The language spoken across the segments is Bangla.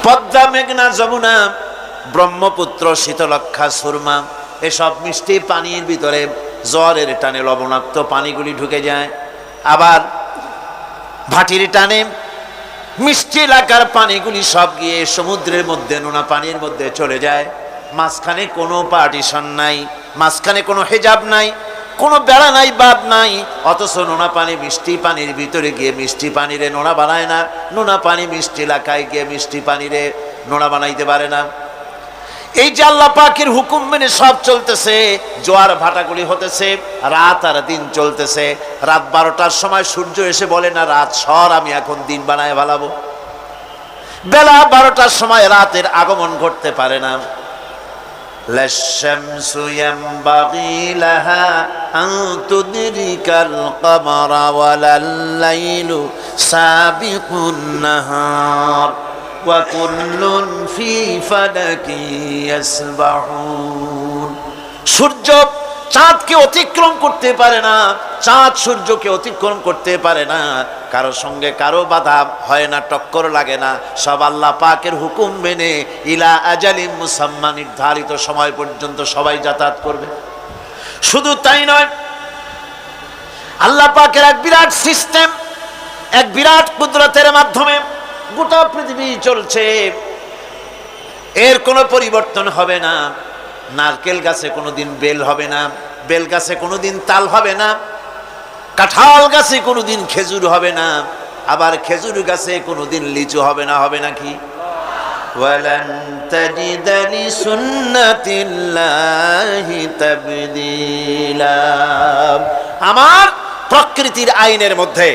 পদ্মা, মেঘনা, যমুনা, ব্রহ্মপুত্র, শীতলক্ষা, সুরমা, এসব মিষ্টি পানির ভিতরে জ্বরের টানে লবণাক্ত পানিগুলি ঢুকে যায়। আবার ভাটির টানে মিষ্টি এলাকার পানিগুলি সব গিয়ে সমুদ্রের মধ্যে, নোনা পানির মধ্যে চলে যায়। মাঝখানে কোনো পার্টিশন নাই, মাঝখানে কোনো হেজাব নাই, কোনো বেড়া নাই, বাদ নাই। অথচ নোনা পানি মিষ্টি পানির ভিতরে গিয়ে মিষ্টি পানিরে নোনা বানায় না, নোনা পানি মিষ্টি এলাকায় গিয়ে মিষ্টি পানিরে নোনা বানাইতে পারে না। এই যে আল্লাহ পাকের হুকুম মেনে সব চলতেছে, জোয়ার ভাটাগুলি হতেছে, রাত আর দিন চলতেছে। রাত 12টার সময় সূর্য এসে বলে না রাত সর, আমি এখন দিন বানায় ভালাবো। বেলা 12টার সময় রাতের আগমন ঘটতে পারে না। লাশ-শামসু ইয়ামবাগি লাহা আন তুদরিকাল কমারা ওয়ালাল লাইলু সাবিকুন নাহার ওয়া কুল্লুন ফি ফালাকি ইয়াসবাহুন। সূর্য চাঁদকে অতিক্রম করতে পারে না, চাঁদ সূর্যকে অতিক্রম করতে পারে না। কারো সঙ্গে কারো বাধা হয় না, টক্কর লাগে না। সব আল্লাহ পাকের হুকুম মেনে ইলা আজালিম মুসাম্মা, নির্ধারিত সময় পর্যন্ত সবাই যাতায়াত করবে। শুধু তাই নয়, আল্লাহ পাকের এক বিরাট সিস্টেম, এক বিরাট কুদরতের মাধ্যমে গোটা পৃথিবী চলছে। এর কোনো পরিবর্তন হবে না। নারকেল গাছে কোনোদিন বেল হবে না, বেল গাছে কোনোদিন তাল হবে না, কাঁঠাল গাছে কোনোদিন খেজুর হবে না, আবার খেজুর গাছে কোনোদিন লিচু হবে না। হবে নাকি? ওয়ালান তাজিদা লিসুন্নাতিল্লাহি তাবদীলা। আমার প্রকৃতির আইনের মধ্যে,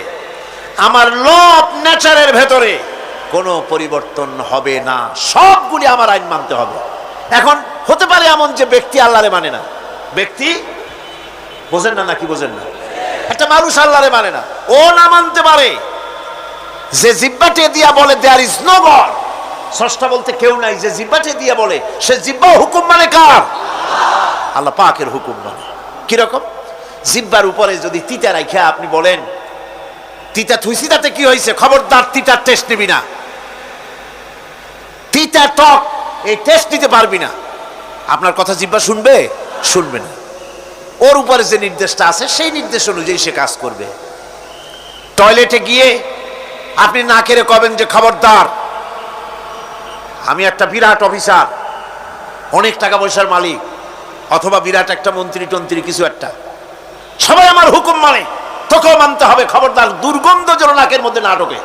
আমার ল অফ নেচারের ভেতরে কোনো পরিবর্তন হবে না। সবগুলি আমার আইন মানতে হবে। এখন হতে পারে এমন যে ব্যক্তি আল্লাহরে মানে না, ব্যক্তি বোঝেন না নাকি বোঝেন না, একটা মানুষ আল্লাহরে মানে না, ও না মানতে পারে। যে জিহ্বাটে দিয়া বলে দেয়ার ইজ নো গড, স্রষ্টা বলতে কেউ নাই, যে জিহ্বাটে দিয়া বলে সে জিহ্বা হুকুম মানে কার? আল্লাহ পাকের হুকুম মানে। কিরকম? জিহ্বার উপরে যদি তিতা রাখা আপনি বলেন তিতা থুইছি তাতে কি হয়েছে, খবরদার তিতার টেস্ট নিবি না, তিতা টক এই টেস্ট নিতে পারবি না, আপনার কথা জিহ্বা শুনবে? শুনবে না। ওর উপরে যে নির্দেশটা আছে সেই নির্দেশ অনুযায়ী সে কাজ করবে। টয়লেটে গিয়ে আপনি না কেড়ে কবেন যে খবরদার, আমি একটা বিরাট অফিসার, অনেক টাকা পয়সার মালিক, অথবা বিরাট একটা মন্ত্রী টন্ত্রী কিছু একটা, সবাই আমার হুকুম মানে, তোকেও মানতে হবে, খবরদার দুর্গন্ধ যেন নাকের মধ্যে না ঢোকে।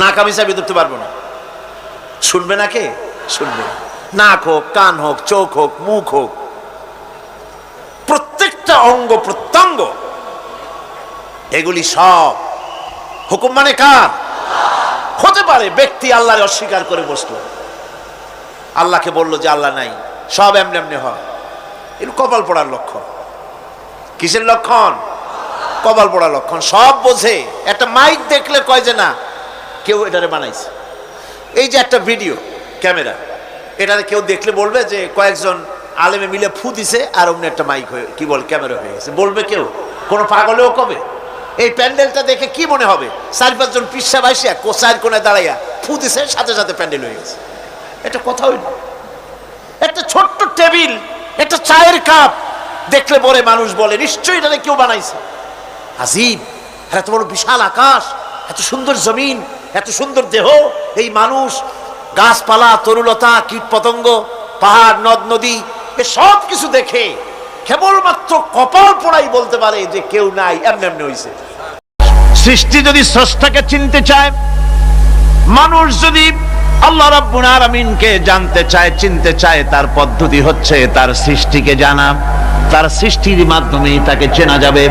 নাক আমি চাবি ধরতে পারবো না। শুনবে না কে? শুনবে। নাক হোক, কান হোক, চোখ হোক, মুখ হোক, প্রত্যেকটা অঙ্গ প্রত্যঙ্গ, এগুলি সব হুকুম মানে কার? হতে পারে ব্যক্তি আল্লাহরে অস্বীকার করে বসলো, আল্লাহকে বললো যে আল্লাহ নাই, সব এমনি এমনি হয়। এটা কপাল পড়ার লক্ষণ। কিসের লক্ষণ? কপাল পড়ার লক্ষণ। সব বোঝে। একটা মাইক দেখলে কয় যে না কেউ এটারে বানাইছে। এই যে একটা ভিডিও ক্যামেরা, এটারে কেউ দেখলে বলবে যে কয়েকজন আলেমে মিলে ফু দিছে আর অমনি একটা মাইক হয়ে কি বল ক্যামেরা হয়ে গেছে, বলবে কেউ? কোনো পাগলেও কবে? এই প্যান্ডেলটা দেখে কি মনে হবে? 4-5 জন পিসা বাইসিয়া কোচার কোনায় দাঁড়াইয়া ফু দিছে, সাথে সাথে প্যান্ডেল হয়ে গেছে। এটা কথা হইল? একটা ছোট্ট টেবিল, একটা চায়ের কাপ দেখলে পরে মানুষ বলে নিশ্চয়ই এটা কেউ বানাইছে। আজীব, এত বড় বিশাল আকাশ, এত সুন্দর জমিন, এত সুন্দর দেহ, এই মানুষ, গাছপালা, তরুলতা, কীট পতঙ্গ, পাহাড়, নদ নদী, এ সব কিছু দেখে কেবলমাত্র কপাল পোড়াই বলতে পারে যে কেউ নাই, এমনি এমনি হইছে। সৃষ্টি যদি স্রষ্টাকে চিনতে চায়, মানুষ যদি আল্লাহ রাব্বুল আলামিনকে জানতে চায়, চিনতে চায়, তার পদ্ধতি হচ্ছে তার সৃষ্টিকে জানা। তার সৃষ্টির মাধ্যমেই তাকে চেনা যাবে।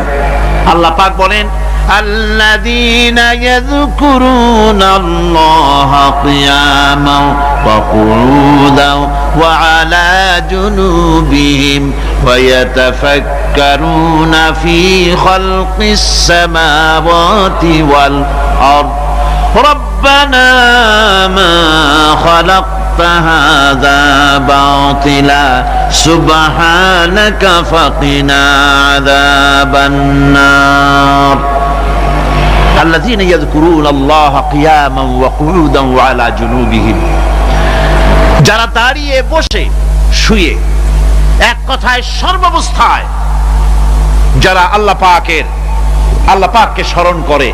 আল্লাহ পাক বলেন আল্লাযীনা ইয়াযকুরুনাল্লাহা কিয়ামান ওয়া কুউদান ওয়া আলা জুনুবিহিম ওয়া ইয়াতাফাক্কারুনা ফী খালকিস সামাওয়াতি ওয়াল আরদ রব্বানা মা খালাকতা হাযা বাতিলা সুবহানাকা ফাকিনা আযাবান নার। আল্লাযীনা ইয়াযকুরুনাল্লাহা কিয়ামান ওয়া কুউদান ওয়া আলা জুনুবিহিম, যারা দাঁড়িয়ে বসে শুয়ে এক কথায় সর্বাবস্থায় যারা আল্লাহ পাককে স্মরণ করে,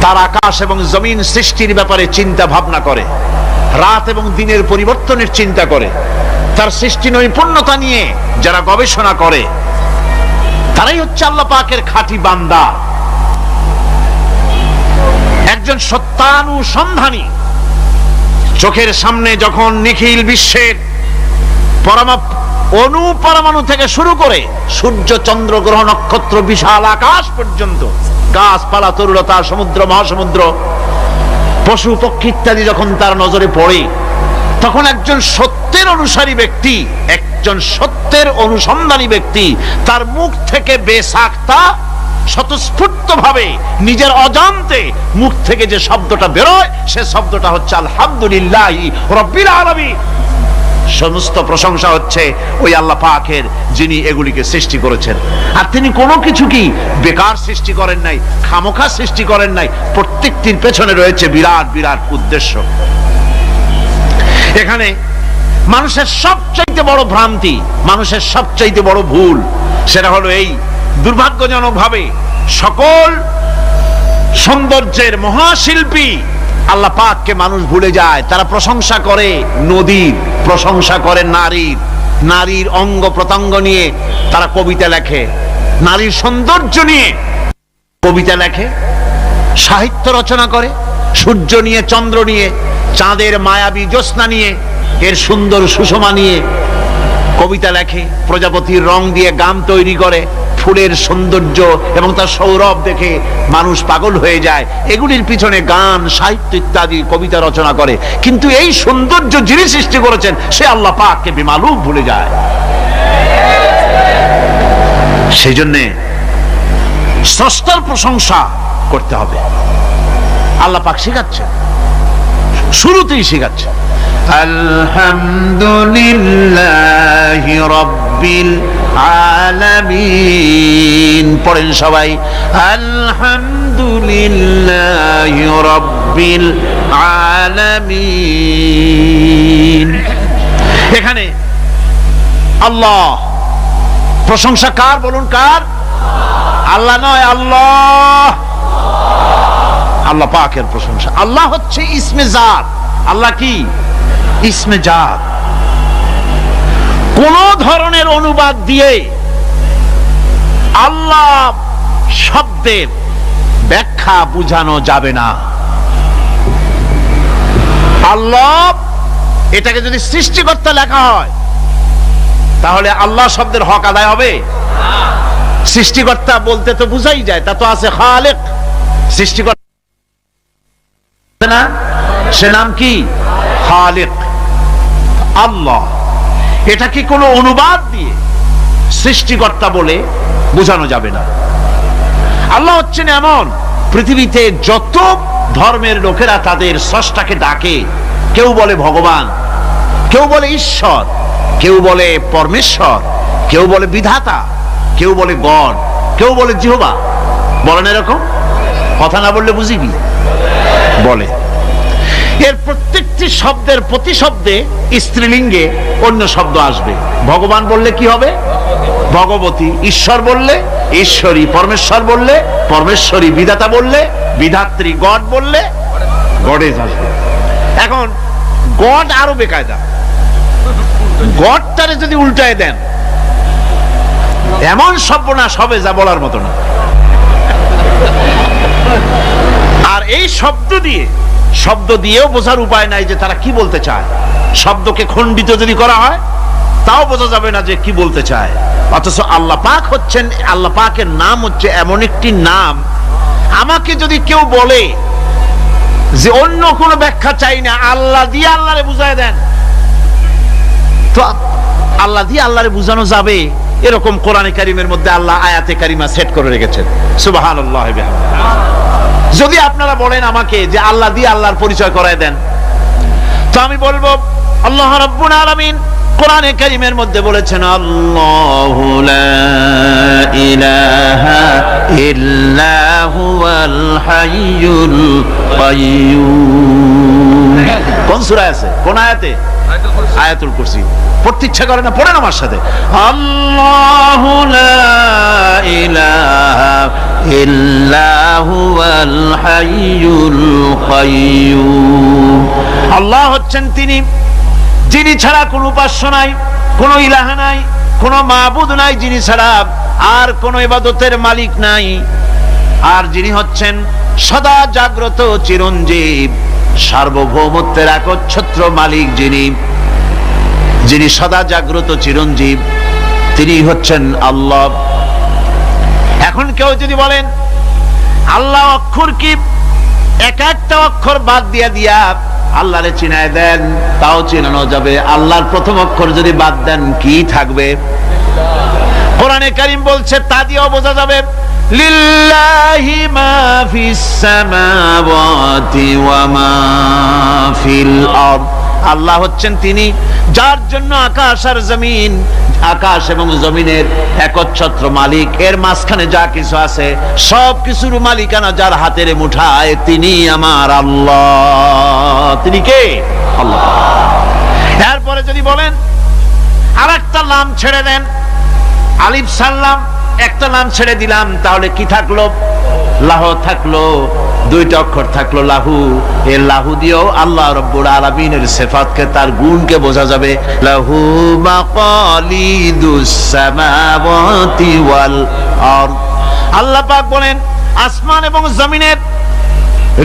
তার আকাশ এবং জমিন সৃষ্টির ব্যাপারে চিন্তা ভাবনা করে, রাত এবং দিনের পরিবর্তনের চিন্তা করে, তার সৃষ্টি নৈপুণ্যতা নিয়ে যারা গবেষণা করে, তারাই হচ্ছে আল্লাহ পাকের খাঁটি বান্দা। একজন সত্যানুসন্ধানী, চোখের সামনে যখন নিখিল বিশ্বের অনুপরমাণু থেকে শুরু করে সূর্য চন্দ্র গ্রহ নক্ষত্র বিশাল আকাশ পর্যন্ত, গাছপালা তরুলতা সমুদ্র মহাসমুদ্র পশু পক্ষী ইত্যাদি যখন তার নজরে পড়ে, তখন একজন সত্যের অনুসারী ব্যক্তি, একজন সত্যের অনুসন্ধানী ব্যক্তি তার মুখ থেকে বেসাক্তা স্বতঃস্ফূর্ত ভাবে নিজের অজান্তে মুখ থেকে যে শব্দটা বেরোয়, সে শব্দটা হচ্ছে আলহামদুলিল্লাহি রাব্বিল আলামিন। সমস্ত প্রশংসা হচ্ছে ওই আল্লাহ পাকের, যিনি এগুলিকে সৃষ্টি করেছেন। আর তিনি কোনো কিছু কি বেকার সৃষ্টি করেন নাই, খামোখা সৃষ্টি করেন নাই, প্রত্যেকটির পেছনে রয়েছে বিরাট বিরাট উদ্দেশ্য। এখানে মানুষের সবচাইতে বড় ভ্রান্তি, মানুষের সবচাইতে বড় ভুল, সেটা হলো এই, দুর্ভাগ্যজনক ভাবে সকল সৌন্দর্যের মহাশিল্পী আল্লাহ পাককে মানুষ ভুলে যায়। তারা প্রশংসা করে নদীর, প্রশংসা করে নারীর, নারীর অঙ্গ প্রত্যঙ্গ নিয়ে তারা কবিতা লেখে, নারীর সৌন্দর্য নিয়ে কবিতা লেখে, সাহিত্য রচনা করে, সূর্য নিয়ে, চন্দ্র নিয়ে, চাঁদের মায়াবী জ্যোৎস্না নিয়ে, এর সুন্দর সুষমা নিয়ে কবিতা লেখে, প্রজাপতির রং দিয়ে গান তৈরি করে, ফুলের সৌন্দর্য এবং তার সৌরভ দেখে মানুষ পাগল হয়ে যায়, এগুলির পিছনে গান সাহিত্য ইত্যাদি কবিতা রচনা করে। কিন্তু এই সৌন্দর্য যিনি সৃষ্টি করেছেন সে আল্লাহ পাককে বেমালুম ভুলে যায়। সেই জন্যে স্রষ্টার প্রশংসা করতে হবে। আল্লাহ পাক শেখাচ্ছে, শুরুতেই শেখাচ্ছে আলহামদুলিল্লাহি রাব্বিল আলামিন। পড়েন সবাই আলহামদুলিল্লাহি রাব্বিল আলামিন। এখানে আল্লাহ প্রশংসা কার বলুন, কার? আল্লাহ নয়, আল্লাহ, আল্লাহ পাকের প্রশংসা। আল্লাহ হচ্ছে ইসমে জাত। আল্লাহ কি? ইসমে জাত। কোন ধরনের অনুবাদ দিয়ে আল্লাহ শব্দের ব্যাখ্যা বুঝানো যাবে না। আল্লাহ এটাকে যদি সৃষ্টিকর্তা লেখা হয় তাহলে আল্লাহ শব্দের হক আদায় হবে? সৃষ্টিকর্তা বলতে তো বুঝাই যায়, তা তো আছে খালেক, সৃষ্টিকর্তা না, সে নাম কি? খালেক। আল্লাহ এটাকে কোনো অনুবাদ দিয়ে সৃষ্টিকর্তা বলে বোঝানো যাবে না। আল্লাহ হচ্ছেন এমন, পৃথিবীতে যত ধর্মের লোকেরা তাদের স্রষ্টাকে ডাকে, কেউ বলে ভগবান, কেউ বলে ঈশ্বর, কেউ বলে পরমেশ্বর, কেউ বলে বিধাতা, কেউ বলে গড, কেউ বলে জিহোবা। বলেন এরকম? কথা না বললে বুঝি কি বলে? এর প্রত্যেকটি শব্দের প্রতিশব্দে স্ত্রীলিঙ্গে অন্য শব্দ আসবে। ভগবান বললে কি হবে? ভগবতী। ঈশ্বর বললে ঈশ্বরী। পরমেশ্বর বললে পরমেশ্বরী। বিধাতা বললে বিধাত্রী। গড বললে গডেজ আসবে। এখন গড আরো বেকায়দা। গডটারে যদি উল্টায় দেন এমন সর্বনাশ হবে যা বলার মতো না। আর এই শব্দ দিয়েও বোঝার উপায় নাই যে তারা কি বলতে চায়। শব্দকে খণ্ডিত যদি করা হয় তাও বোঝা যাবে না যে কি বলতে চায়। অথচ আল্লাহ পাক হচ্ছেন, আল্লাহ পাকের নাম হচ্ছে এমন একটি নাম, আমাকে যদি কেউ বলে যে অন্য কোনো ব্যাখ্যা চাই না, আল্লাহ দিয়ে আল্লাহরে বুঝায় দেন, তো আল্লাহ দিয়ে আল্লাহরে বুঝানো যাবে। এরকম কোরআনে কারিমের মধ্যে আল্লাহ আয়াতে কারিমা সেট করে রেখেছেন। সুবহানাল্লাহ। যদি আপনারা বলেন আমাকে যে আল্লাহ দিয়ে আল্লাহর পরিচয় করায় দেন, তো আমি বলবো আল্লাহ রাব্বুল আলামিন কোরআনে কারীমের মধ্যে বলেছেন আল্লাহু লা ইলাহা ইল্লা হুয়াল হাইয়ুল কাইয়্যুম। কোন সূরা আছে, কোন আয়াতে? আয়াতুল কুরসি। পড়তে ইচ্ছা করে না? পড়েন আমার সাথে, আল্লাহু লা ইলাহা ইল্লা হুয়াল হাইয়ুল কাইয়্যুম। আল্লাহ হচ্ছেন তিনি যিনি ছাড়া কোনো উপাস্য নাই, কোনো ইলাহা নাই, কোনো মাবুদ নাই যিনি ছাড়া, আর কোনো ইবাদতের মালিক নাই, আর যিনি হচ্ছেন সদা জাগ্রত চিরঞ্জীব, সার্বভৌমত্বের একচ্ছত্র মালিক, যিনি সদা জাগ্রত চিরঞ্জীব, তিনি হচ্ছেন আল্লাহ। এখন কেউ যদি বলেন আল্লাহ অক্ষর কি, এক একটা অক্ষর বাদ দিয়া আল্লাহরে চিনায় দেন, তাও চিনানো যাবে। আল্লাহর প্রথম অক্ষর যদি বাদ দেন কি থাকবে? কোরআনে কারীম বলছে তা দিয়েও বোঝা যাবে। লিল্লাহি মা ফিস সামাওয়াতি ওয়া মা ফিল আরদ। আল্লাহ হচ্ছেন তিনি যার জন্য আকাশ আর জমিন, আকাশ এবং জমিনের একচ্ছত্র মালিক। এর মাঝখানে যা কিছু আছে সব কিছুর মালিকানা যার হাতের মুঠায়, তিনি আমার আল্লাহ। তিনি কে? আল্লাহ। এরপরে যদি বলেন আর একটা নাম ছেড়ে দেন, আলিফ সাল্লাম একটা নাম ছেড়ে দিলাম, তাহলে কি থাকলো? লাহ থাকলো, দুইটা অক্ষর থাকলো লাহু। এই লাহু দিয়েও আল্লাহ রাব্বুল আলামিনের সিফাতকে, তার গুণকে বোঝা যাবে। লাহু মাকালিদুস সামাওয়াতি ওয়াল আরদ। আল্লাহ পাক বলেন আসমান এবং জমিনের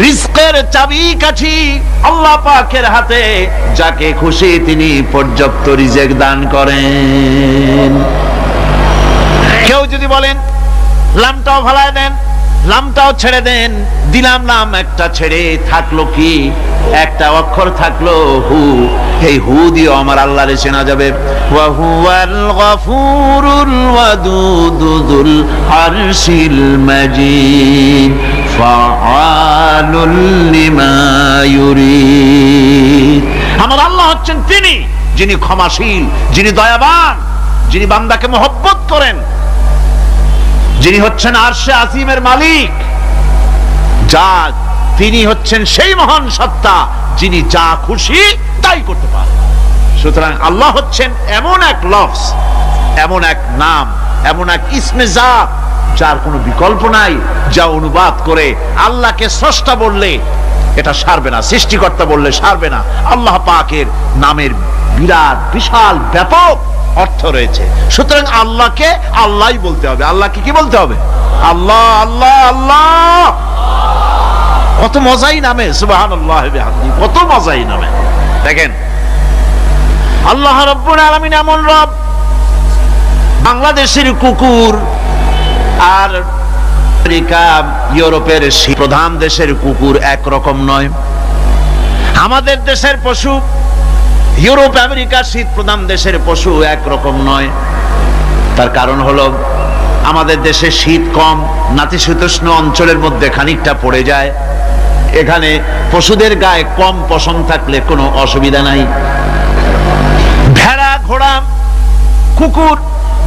রিজকের চাবিকাঠি আল্লাহ পাকের হাতে, যাকে খুশি তিনি পর্যাপ্ত রিজেক দান করেন। কেউ যদি বলেন লামটাও ভালায় দেন, লামটাও ছেড়ে দেন, দিলাম লাম একটা ছেড়ে, থাকলো কি? একটা অক্ষর থাকলো হু। এই হু দিয়ে আমার আল্লাহরে চেনা যাবে। ওয়া হুয়াল গফুরুল ওয়াদুদুল আরশিল মাজিদ ফাআলুল লিমা ইউরিদ। আমার আল্লাহ হচ্ছেন তিনি যিনি ক্ষমাশীল, যিনি দয়াবান, যিনি বান্দাকে মহব্বত করেন, যিনি হচ্ছেন আরশে আজিমের মালিক, তিনি হচ্ছেন সেই মহান সত্তা যিনি যা খুশি তাই করতে পারেন। সুতরাং আল্লাহ হচ্ছেন এমন এক লফজ, এমন এক নাম, এমন এক ইসমে জাত যার কোনো বিকল্প নাই, যা অনুবাদ করে আল্লাহকে স্রষ্টা বললে এটা সারবে না, সৃষ্টিকর্তা বললে সারবে না। আল্লাহ পাকের নামের বিরাট বিশাল ব্যাপক অর্থ রয়েছে। সুতরাং আল্লাহকে আল্লাহই বলতে হবে। আল্লাহকে কি বলতে হবে? আল্লাহ আল্লাহ আল্লাহ। কত মজাই নামে, সুবহানাল্লাহ বিহামদিহি, কত মজাই নামে। দেখেন আল্লাহ রাব্বুল আলামিন এমন রব, বাংলাদেশের কুকুর আর আমেরিকা ইউরোপের প্রধান দেশের কুকুর একরকম নয়। আমাদের দেশের পশু ইউরোপ আমেরিকা শীত প্রধান দেশের পশু একরকম নয়। তার কারণ হলো আমাদের দেশে শীত কম, নাতিশীতোষ্ণ অঞ্চলের মধ্যে খানিকটা পড়ে যায়। এখানে পশুদের গায়ে কম পশম থাকলে কোনো অসুবিধা নাই। ভেড়া, ঘোড়া, কুকুর,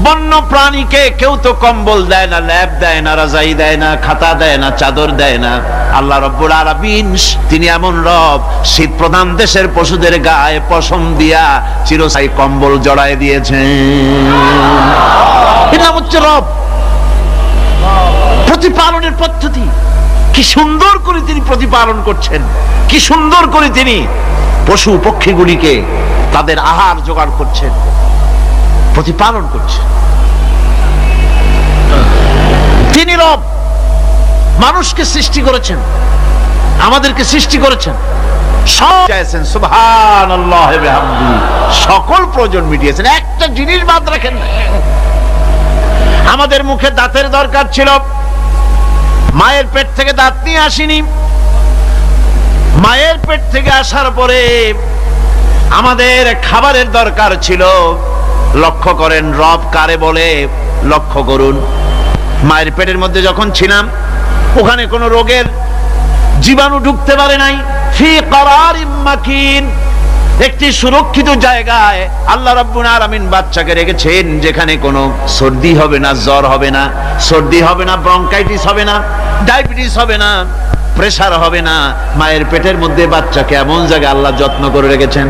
বন্য প্রাণীকে কেউ তো কম্বল দেয় না, ল্যাপ দেয় না, রাজাই দেয় না, খাতা দেয় না, চাদর দেয় না। আল্লাহ রাব্বুল আলামিন তিনি এমন রব, শীত প্রধান দেশের পশুদের গায়ে পশম দিয়া চিরস্থায়ী কম্বল জড়ায় দিয়েছেন। এর নাম হচ্ছে রব। প্রতিপালনের পদ্ধতি কি সুন্দর করে তিনি প্রতিপালন করছেন, কি সুন্দর করে তিনি পশু পক্ষীগুলিকে তাদের আহার জোগাড় করছেন, প্রতিপালন করছেন। তিনি রব, মানুষকে সৃষ্টি করেছেন, আমাদেরকে সৃষ্টি করেছেন, সব চাইছেন। সুবহানাল্লাহ বিহামদিহি, সকল প্রয়োজন মিটিয়েছেন, একটা জিনিস বাদ রাখেন না। আমাদের মুখে দাঁতের দরকার ছিল, মায়ের পেট থেকে দাঁত নিয়ে আসিনি। মায়ের পেট থেকে আসার পরে আমাদের খাবারের দরকার ছিল। লক্ষ্য করেন রব কারে বলে, লক্ষ্য করুন। মায়ের পেটের মধ্যে যখন ছিলাম ওখানে কোনো রোগের জীবাণু ঢুকতে পারে নাই। ফি করারিম মাকিন, একটি সুরক্ষিত জায়গায় আল্লাহ রাব্বুল আলামিন বাচ্চাকে রেখেছেন, যেখানে কোনো সর্দি হবে না, জ্বর হবে না, সর্দি হবে না, ব্রঙ্কাইটিস হবে না, ডায়াবেটিস হবে না, প্রেসার হবে না। মায়ের পেটের মধ্যে বাচ্চাকে এমন জায়গায় আল্লাহ যত্ন করে রেখেছেন।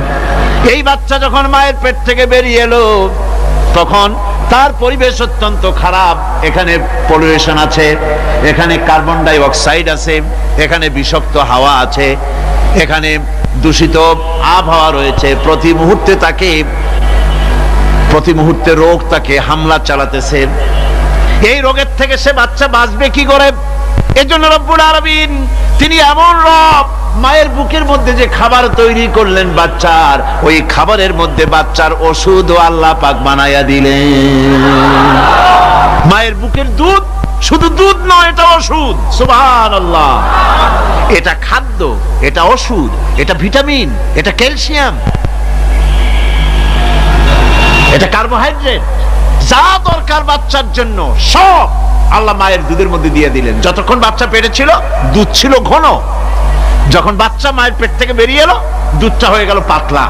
এই বাচ্চা যখন মায়ের পেট থেকে বেরিয়ে এলো, তখন তার পরিবেশ অত্যন্ত খারাপ। এখানে পলিউশন আছে, এখানে কার্বন ডাই অক্সাইড আছে, এখানে বিষাক্ত হাওয়া আছে, এখানে দূষিত আবহাওয়া রয়েছে। প্রতি মুহূর্তে রোগ তাকে হামলা চালাতেছে। এই রোগের থেকে সে বাচ্চা বাঁচবে কি করে? এজন্য রব্বুল আলামিন তিনি এমন রব, মায়ের বুকের মধ্যে যে খাবার তৈরি করলেন বাচ্চার, ওই খাবারের মধ্যে বাচ্চার ওষুধ আল্লাহ পাক বানায়া দিলেন। মায়ের বুকের দুধ শুধু দুধ নয়, এটা ওষুধ। সুবহানাল্লাহ। এটা খাদ্য, এটা ওষুধ, এটা ভিটামিন, এটা ক্যালসিয়াম, এটা কার্বোহাইড্রেট, যা দরকার বাচ্চার জন্য সব আল্লাহ মায়ের দুধের মধ্যে দিয়ে দিলেন। যতক্ষণ বাচ্চা পেটে ছিল দুধ ছিল ঘন, যখন বাচ্চা মায়ের পেট থেকে বেরিয়ে এলো দুধটা হয়ে গেল পাতলা।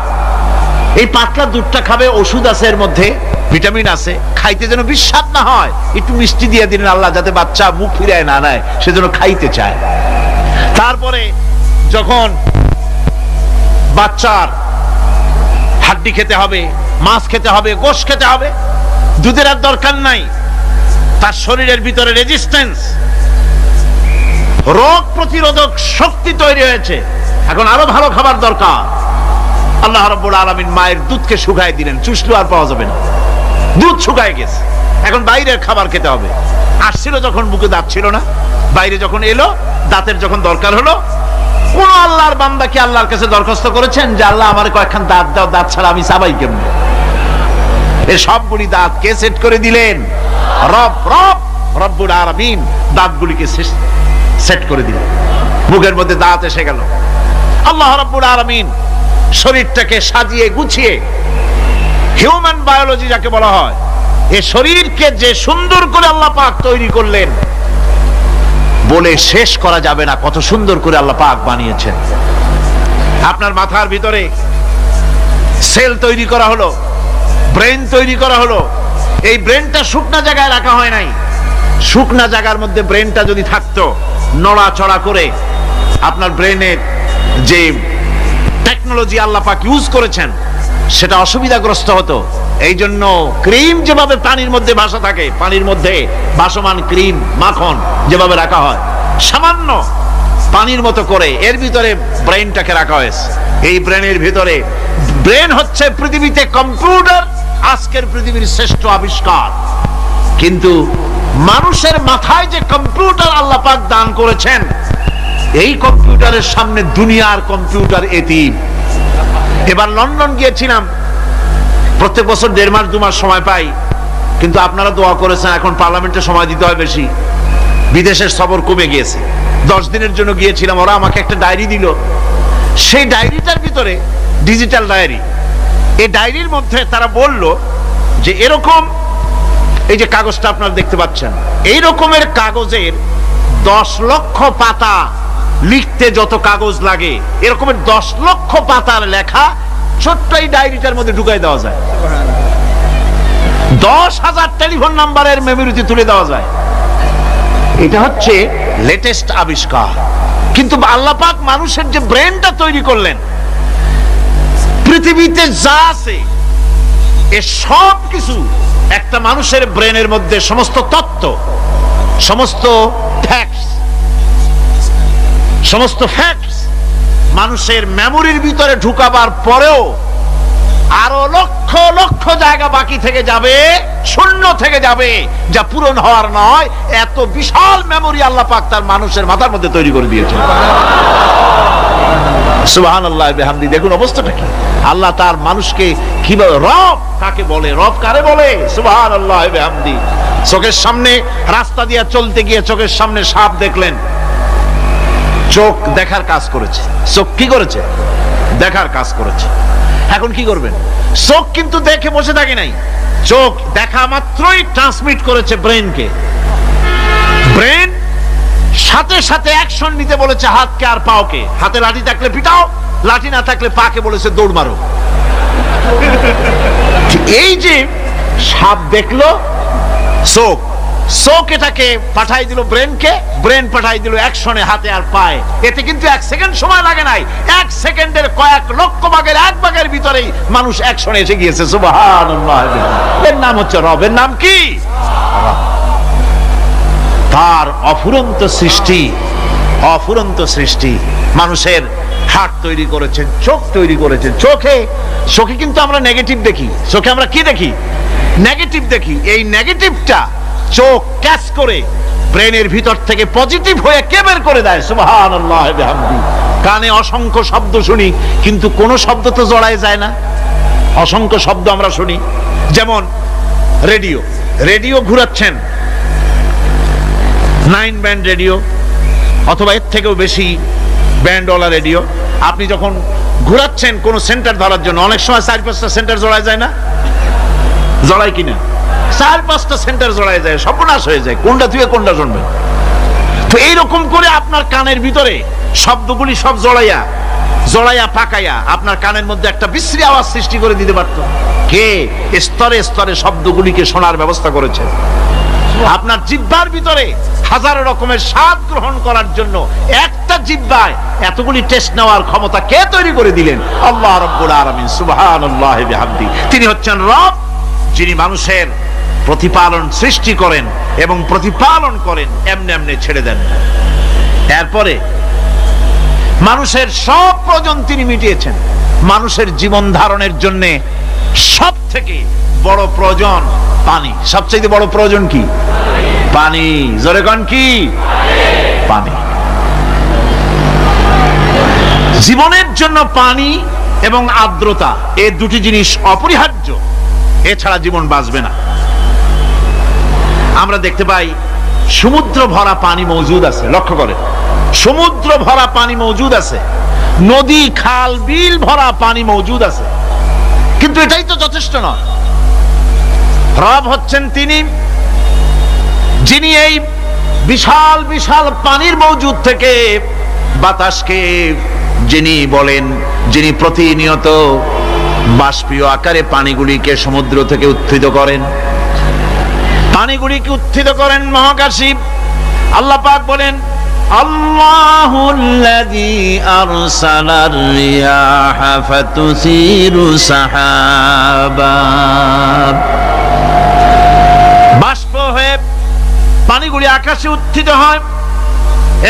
এই পাতলা দুধটা খাবে, ওষুধ আছে এর মধ্যে, ভিটামিন আছে, খাইতে যেন বিস্বাদ না হয় একটু মিষ্টি দিয়ে দিলেন আল্লাহ, যাতে বাচ্চা মুখ ফিরায় না নেয়, সেজন্য খাইতে চায়। তারপরে যখন বাচ্চার হাড্ডি খেতে হবে, মাছ খেতে হবে, গোশত খেতে হবে, দুধের আর দরকার নাই। তার শরীরের ভিতরে রেজিস্ট্যান্স, রোগ প্রতিরোধক শক্তি তৈরি হয়েছে। এখন আরো ভালো খাবার দরকার। আল্লাহ রাব্বুল আলামিন মায়ের দুধকে শুকায় দিলেন, চুষলে আর পাওয়া যাবে না, দুধ শুকায় গেছে। এখন বাইরের খাবার খেতে হবে। আসছিল যখন বুকে দাঁত ছিল না, বাইরে যখন এলো দাঁতের যখন দরকার হলো, কোন আল্লাহর বান্দা কি আল্লাহর কাছে দরখাস্ত করেছেন যে আল্লাহ আমার কয়েকখান দাঁত দাও, দাঁত ছাড়া আমি চাবাই কেমনে? এই সবগুলি দাঁত কে সেট করে দিলেন? রব্বুল আলামিন দাঁতগুলিকে সেট করে দিলেন। মুখের মধ্যে দাঁত এসে গেল। আল্লাহ রাব্বুল আলামিন শরীরটাকে সাজিয়ে গুছিয়ে, হিউম্যান বায়োলজি যাকে বলা হয়, এই শরীরকে যে সুন্দর করে আল্লাহ পাক তৈরি করলেন, বলে শেষ করা যাবে না কত সুন্দর করে আল্লাহ পাক বানিয়েছেন। আপনার মাথার ভিতরে সেল তৈরি করা হলো, ব্রেন তৈরি করা হলো। এই ব্রেনটা শুকনা জায়গায় রাখা হয় নাই। শুকনা জায়গার মধ্যে ব্রেনটা যদি থাকতো, নড়াচড়া করে আপনার ব্রেনের যে টেকনোলজি আল্লাহ পাক ইউজ করেছেন সেটা অসুবিধাগ্রস্ত হতো। এই জন্য ক্রিম যেভাবে পানির মধ্যে ভাসা থাকে, পানির মধ্যে ভাসমান ক্রিম মাখন যেভাবে রাখা হয়, সামান্য পানির মতো করে এর ভিতরে ব্রেনটাকে রাখা হয়েছে। এই ব্রেনের ভিতরে, ব্রেন হচ্ছে পৃথিবীতে কম্পিউটার, আজকের পৃথিবীর শ্রেষ্ঠ আবিষ্কার। কিন্তু মানুষের মাথায় যে কম্পিউটার আল্লাহ পাক দান করেছেন, এই কম্পিউটারের সামনে দুনিয়ার কম্পিউটার এতিম। এবার লন্ডন গিয়েছিলাম, প্রত্যেক বছর 1.5 মাস 2 মাস সময় পাই, কিন্তু আপনারা দোয়া করেছেন এখন পার্লামেন্টে সময় দিতে হয় বেশি। বিদেশের সফর কমে গিয়েছে। 10 দিনের জন্য গিয়েছিলাম। ওরা আমাকে একটা ডায়েরি দিল। সেই ডায়েরিটার ভিতরে ডিজিটাল ডায়েরি, এই ডায়েরির মধ্যে তারা বলল যে এরকম, এই যে কাগজটা আপনারা দেখতে পাচ্ছেন, এই রকমের কাগজের 10 লক্ষ পাতা লিখতে যত কাগজ লাগে, এরকমের 10 লক্ষ পাতার লেখা ছোট্ট এই ডায়েরিটার মধ্যে ঢুকাই দেওয়া যায়। 10,000 টেলিফোন নাম্বারের মেমোরিতে তুলে দেওয়া যায়। এটা হচ্ছে লেটেস্ট আবিষ্কার। কিন্তু আল্লাহ পাক মানুষের যে ব্রেনটা তৈরি করলেন, পৃথিবীতে যা আছে এ সব কিছু একটা মানুষের ব্রেনের মধ্যে, সমস্ত তত্ত্ব, সমস্ত ফ্যাক্টস মানুষের মেমোরির ভিতরে ঢুকাবার পরেও আরো লক্ষ লক্ষ জায়গা বাকি থেকে যাবে, শূন্য থেকে যাবে, যা পূরণ হওয়ার নয়। এত বিশাল মেমোরি আল্লাহ পাক তার মানুষের মাথার মধ্যে তৈরি করে দিয়েছেন। সুবহানাল্লাহ বিহামদি। দেখুন অবস্থাটা কি। আল্লাহ তার মানুষকে কিভাবে, রব কাকে বলে, রব কারে বলে, সুবহানাল্লাহ বিহামদি। চোখের সামনে রাস্তা দিয়ে চলতে গিয়ে চোখের সামনে সাপ দেখলেন, চোখ দেখার কাজ করেছে। চোখ কি করেছে? দেখার কাজ করেছে। এখন কি করবেন? চোখ কিন্তু দেখে বসে থাকে নাই, চোখ দেখা মাত্রই ট্রান্সমিট করেছে ব্রেনকে। ব্রেন সাথে সাথে অ্যাকশন নিতে বলেছে হাতকে আর পাওকে। হাতে লাঠি থাকলে পিটাও, লাঠি না থাকলে পাকে বলেছে দৌড় মারো। এই যে সাপ দেখলো, চোখ চোখ এটাকে পাঠাই দিল ব্রেনকে, ব্রেন পাঠাই দিল অ্যাকশনে হাতে আর পায়ে। এতে কিন্তু 1 সেকেন্ড সময় লাগে নাই, 1 সেকেন্ডের কয়েক লক্ষ ভাগের 1 ভাগের ভিতরেই মানুষ অ্যাকশনে এসে গিয়েছে। সুবহানাল্লাহ। এর নাম হচ্ছে রব। এর নাম কি? তার অফুরন্ত সৃষ্টি, অফুরন্ত সৃষ্টি। মানুষের হার্ট তৈরি করেছেন, চোখ তৈরি করেছেন। চোখে কিন্তু আমরা নেগেটিভ দেখি। চোখে আমরা কি দেখি? নেগেটিভ দেখি। এই নেগেটিভটা চোখ ক্যাচ করে ব্রেনের ভিতর থেকে পজিটিভ হয়ে কে বের করে দেয়? সুবহানাল্লাহ বিহামদি। কানে অসংখ্য শব্দ শুনি, কিন্তু কোন শব্দ তো জড়ায় যায় না। অসংখ্য শব্দ আমরা শুনি, যেমন রেডিও। রেডিও ঘুরাচ্ছেন, 9 ব্যান্ড রেডিও অথবা এর থেকেও বেশি ব্যান্ডওয়ালা রেডিও। আপনি যখন ঘুরাচ্ছেন কোন সেন্টার ধরার জন্য, অনেক সময় 4-5টা সেন্টার জড়ায় যায় না? জড়ায় কিনা? 4-5টা সেন্টার জড়ায় যায়, সর্বনাশ হয়ে যায়, কোনটা থেকে কোনটা শুনবে। তো এইরকম করে আপনার কানের ভিতরে শব্দগুলি সব জড়াইয়া পাকাইয়া আপনার কানের মধ্যে একটা বিশ্রী আওয়াজ সৃষ্টি করে দিতে পারত। কে? স্তরে স্তরে শব্দগুলিকে শোনার ব্যবস্থা করেছে। আপনার জিহ্বার ভিতরে হাজারো রকমের স্বাদ গ্রহণ করার জন্য একটা জিহ্বায় এতগুলি টেস্ট নেওয়ার ক্ষমতা কে তৈরি করে দিলেন? আল্লাহ রাব্বুল আলামিন। সুবহানাল্লাহ বিহামদি। তিনি হচ্ছেন রব, যিনি মানুষের প্রতিপালন সৃষ্টি করেন এবং প্রতিপালন করেন, এমনি এমনি ছেড়ে দেন। এরপরে মানুষের সব প্রয়োজন তিনি মিটিয়েছেন। মানুষের জীবন ধারণের জন্য সব থেকে বড় প্রয়োজন পানি। সবচেয়ে বড় প্রয়োজন কি? পানি। জোরে কোন কি? পানি। জীবনের জন্য পানি এবং আর্দ্রতা, এই দুটি জিনিস অপরিহার্য, এছাড়া জীবন বাঁচবে না। আমরা দেখতে পাই সমুদ্র ভরা পানি মজুদ আছে। লক্ষ্য করেন, সমুদ্র ভরা পানি মজুদ আছে, নদী খাল বিল ভরা পানি মজুদ আছে, কিন্তু এটাই তো যথেষ্ট নয়। রব হচ্ছেন তিনি, যিনি এই বিশাল বিশাল পানির মজুদ থেকে বাতাসকে যিনি বলেন, যিনি প্রতিনিয়ত বাষ্পীয় আকারে পানিগুলিকে সমুদ্র থেকে উত্থিত করেন, পানিগুলিকে উত্থিত করেন মহাকাশী। আল্লাহ পাক বলেন, আল্লাহুল্লাযী আরসালার রিয়াহা ফাতুসিরু সাহাবা। বাষ্প হয়ে পানিগুলি আকাশে উত্থিত হয়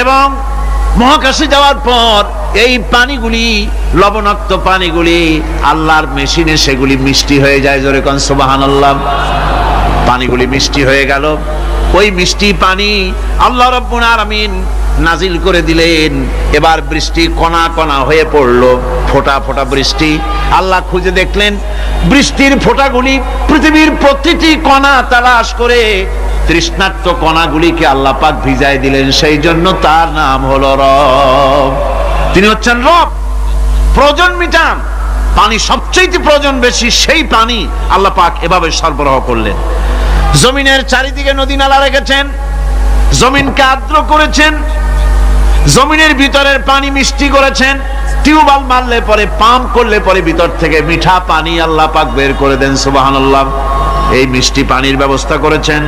এবং মহাকাশে যাওয়ার পর এই পানিগুলি, লবণাক্ত পানিগুলি আল্লাহর মেশিনে সেগুলি মিষ্টি হয়ে যায়। জোরে কোন সুবহানাল্লাহ। পানিগুলি মিষ্টি হয়ে গেল। ওই মিষ্টি পানি আল্লাহ রাব্বুল আলামিন নাজিল করে দিলেন। এবার বৃষ্টি কণা কণা হয়ে পড়লো, ফোঁটা ফোঁটা বৃষ্টি। আল্লাহ খুঁজে দেখলেন বৃষ্টির ফোঁটাগুলি পৃথিবীর প্রতিটি কণা তালাশ করে তৃষ্ণার্ত কণাগুলিকে আল্লাহ পাক ভিজায় দিলেন। সেই জন্য তার নাম হলো রব। তিনি হচ্ছেন রব, প্রয়োজন মিটান। পানি সবচেয়ে প্রয়োজন বেশি, সেই পানি আল্লাহ পাক এভাবে সরবরাহ করলেন। জমিনের চারিদিকে নদী নালা রেখেছেন, জমিনকে আর্দ্র করেছেন, জমিনের ভিতরের পানি মিষ্টি করেছেন। টিউবওয়েল মারলে পরে, পাম্প করলে পরে ভিতর থেকে মিঠা পানি আল্লাহ পাক বের করে দেন। সুবহানাল্লাহ। এই মিষ্টি পানির ব্যবস্থা করেছেন।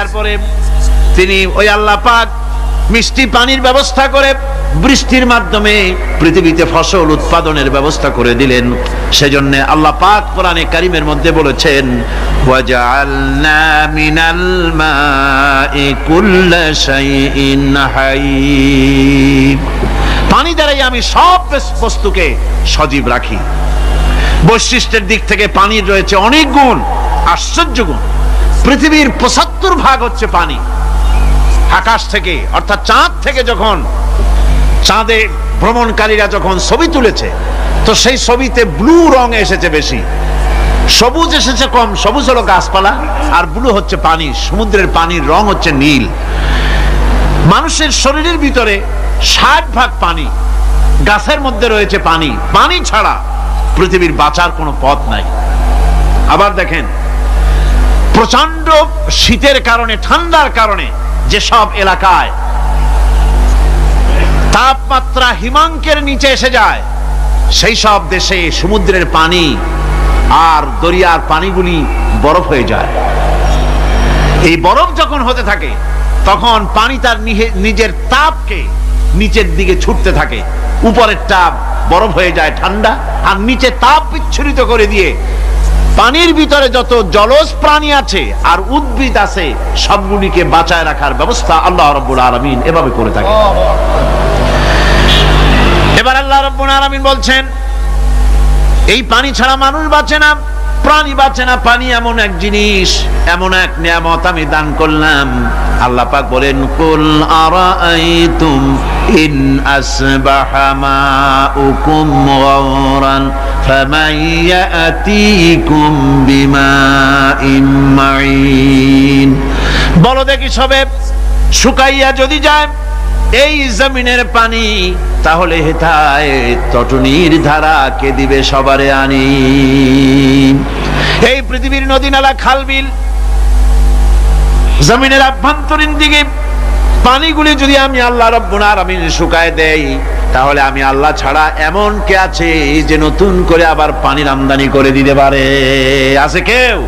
এরপরে তিনি ওই আল্লাহ পাক মিষ্টি পানির ব্যবস্থা করে বৃষ্টির মাধ্যমে পৃথিবীতে ফসল উৎপাদনের ব্যবস্থা করে দিলেন। সেজন্য আল্লাহ পাক কোরআনে কারীমের মধ্যে বলেছেন, ওয়াজআলনা মিনাল মাই কুল্লা শাইইন হাই। পানি দ্বারাই আমি সব বস্তুকে সজীব রাখি। বৈশিষ্ট্যের দিক থেকে পানির রয়েছে অনেক গুণ, আশ্চর্য গুণ। পৃথিবীর 75% হচ্ছে পানি। আকাশ থেকে অর্থাৎ চাঁদ থেকে যখন চাঁদে ভ্রমণকারীরা যখন ছবি তুলেছে, তো সেই ছবিতে ব্লু রং এসেছে বেশি, সবুজ এসেছে কম। সবুজ হলো গাছপালা, আর ব্লু হচ্ছে পানি। সমুদ্রের পানির রং হচ্ছে নীল। মানুষের শরীরের ভিতরে 60% পানি, গাছের মধ্যে রয়েছে পানি। পানি ছাড়া পৃথিবীর বাঁচার কোনো পথ নাই। আবার দেখেন, প্রচন্ড শীতের কারণে, ঠান্ডার কারণে যেসব এলাকায় তাপমাত্রা হিমাঙ্কের নিচে এসে যায়, সেই সব দেশে সমুদ্রের পানি আর দরিয়ার পানিগুলি বরফ হয়ে যায়। এই বরফ যখন হতে থাকে তখন পানি তার নিজের তাপকে নিচের দিকে ছুটতে থাকে। উপরের তাপ বরফ হয়ে যায় ঠান্ডা, আর নিচে তাপ বিচ্ছুরিত করে দিয়ে পানির ভিতরে যত জলজ প্রাণী আছে আর উদ্ভিদ আছে সবগুলিকে বাঁচায় রাখার ব্যবস্থা আল্লাহ রাব্বুল আলামিন এভাবে করে থাকে। এবার আল্লাহ রাব্বুল আলামিন বলছেন, এই পানি ছাড়া মানুষ বাঁচে না, প্রাণী বাঁচে না। পানি এমন এক জিনিস, এমন এক নিয়ামত আমি দান করলাম। আল্লাহ পাক বলেন, কুল আরাআইতুম ইন আসবাহা মাউকুম গাওরান ফামান ইয়াতিকুম বিমাইন মাইন। বলো দেখি সবে, শুকাইয়া যদি যায় এই জমিনের পানি, তাহলে হেথায় তটনির ধারা কে দিবে সবারে আনি। এই পৃথিবীর নদী নালা খাল বিল জমিনের আভ্যন্তরীণ দিকে পানিগুলি যদি আমি আল্লাহ রাব্বুল আলামিন শুকায় দেই, তাহলে আমি আল্লাহ ছাড়া এমন কে আছে যে নতুন করে আবার পানির আমদানি করে দিতে পারে? আছে কেউ?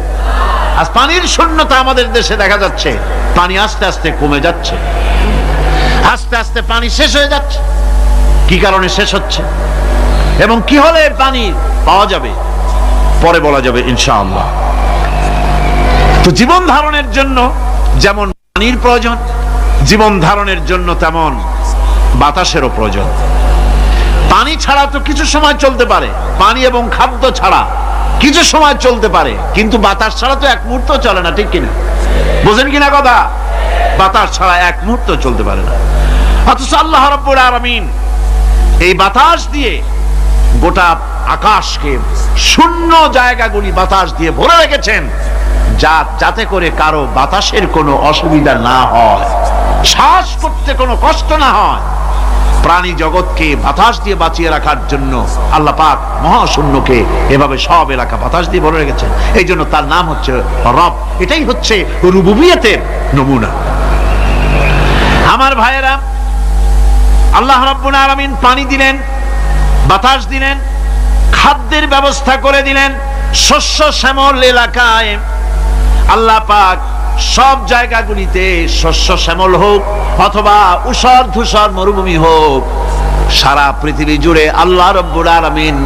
আজ পানির শূন্যতা আমাদের দেশে দেখা যাচ্ছে। পানি আস্তে আস্তে কমে যাচ্ছে, আস্তে আস্তে পানি শেষ হয়ে যাচ্ছে। কি কারণে শেষ হচ্ছে এবং কি হলে পানি পাওয়া যাবে পরে বলা যাবে ইনশাআল্লাহ। তো জীবন ধারণের জন্য যেমন পানির প্রয়োজন, জীবন ধারণের জন্য তেমন বাতাসেরও প্রয়োজন। পানি ছাড়া তো কিছু সময় চলতে পারে, পানি এবং খাদ্য ছাড়া কিছু সময় চলতে পারে, কিন্তু বাতাস ছাড়া তো এক মুহূর্ত চলে না, ঠিক কিনা? বুঝেন কিনা কথা? বাতাস ছাড়া এক মুহূর্ত চলতে পারে না। অথচ আল্লাহ রাব্বুল আলামিন এই বাতাস দিয়ে গোটা আকাশকে, শূন্য জায়গাগুলি বাতাস দিয়ে ভরে রেখেছেন, যাতে করে কারো বাতাসের কোনো অসুবিধা না হয়, শ্বাস করতে কোনো কষ্ট না হয়। প্রাণী জগৎকে বাতাস দিয়ে বাঁচিয়ে রাখার জন্য আল্লাহ পাক মহাশূন্যকে এভাবে সব এলাকা বাতাস দিয়ে ভরে রেখেছেন। এই জন্য তার নাম হচ্ছে রব। এটাই হচ্ছে রুবুবিয়তের নমুনা। আমার ভাইয়েরা, আল্লাহ রাব্বুল আলামিন পানি দিলেন, বাতাস দিলেন, খাদ্যের ব্যবস্থা করে দিলেন। শস্য শ্যামল এলাকায় আল্লাহ পাক সব জায়গাগুলিতে শস্য শ্যামল হোক অথবা উষর ধূসর মরুভূমি হোক, সারা পৃথিবী জুড়ে আল্লাহ রাব্বুল আলামিন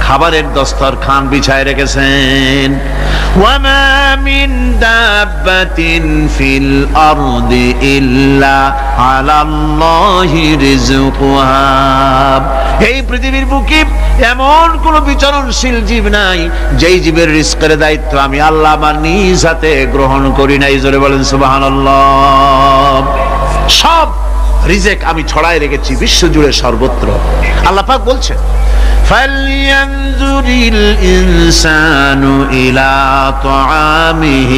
খাবারের দস্তরখান বিছায় রেখেছেন। ওয়ামা মিন দাব্বাতিন ফিল আরদি ইল্লা আলাল্লাহি রিজকুহা। এই পৃথিবীর বুকে এমন কোন বিচরণশীল জীব নাই যেই জীবের রিজকের দায়িত্ব আমি আল্লাহ আমার নিজ হাতে গ্রহণ করি নাই। জোরে বলেন সুবহানাল্লাহ। সব রিজেক আমি ছড়ায় রেখেছি বিশ্ব জুড়ে সর্বত্র। আল্লাহ পাক বলছেন, فَلْيَنْظُرِ الْإِنسَانُ إِلَى طَعَامِهِ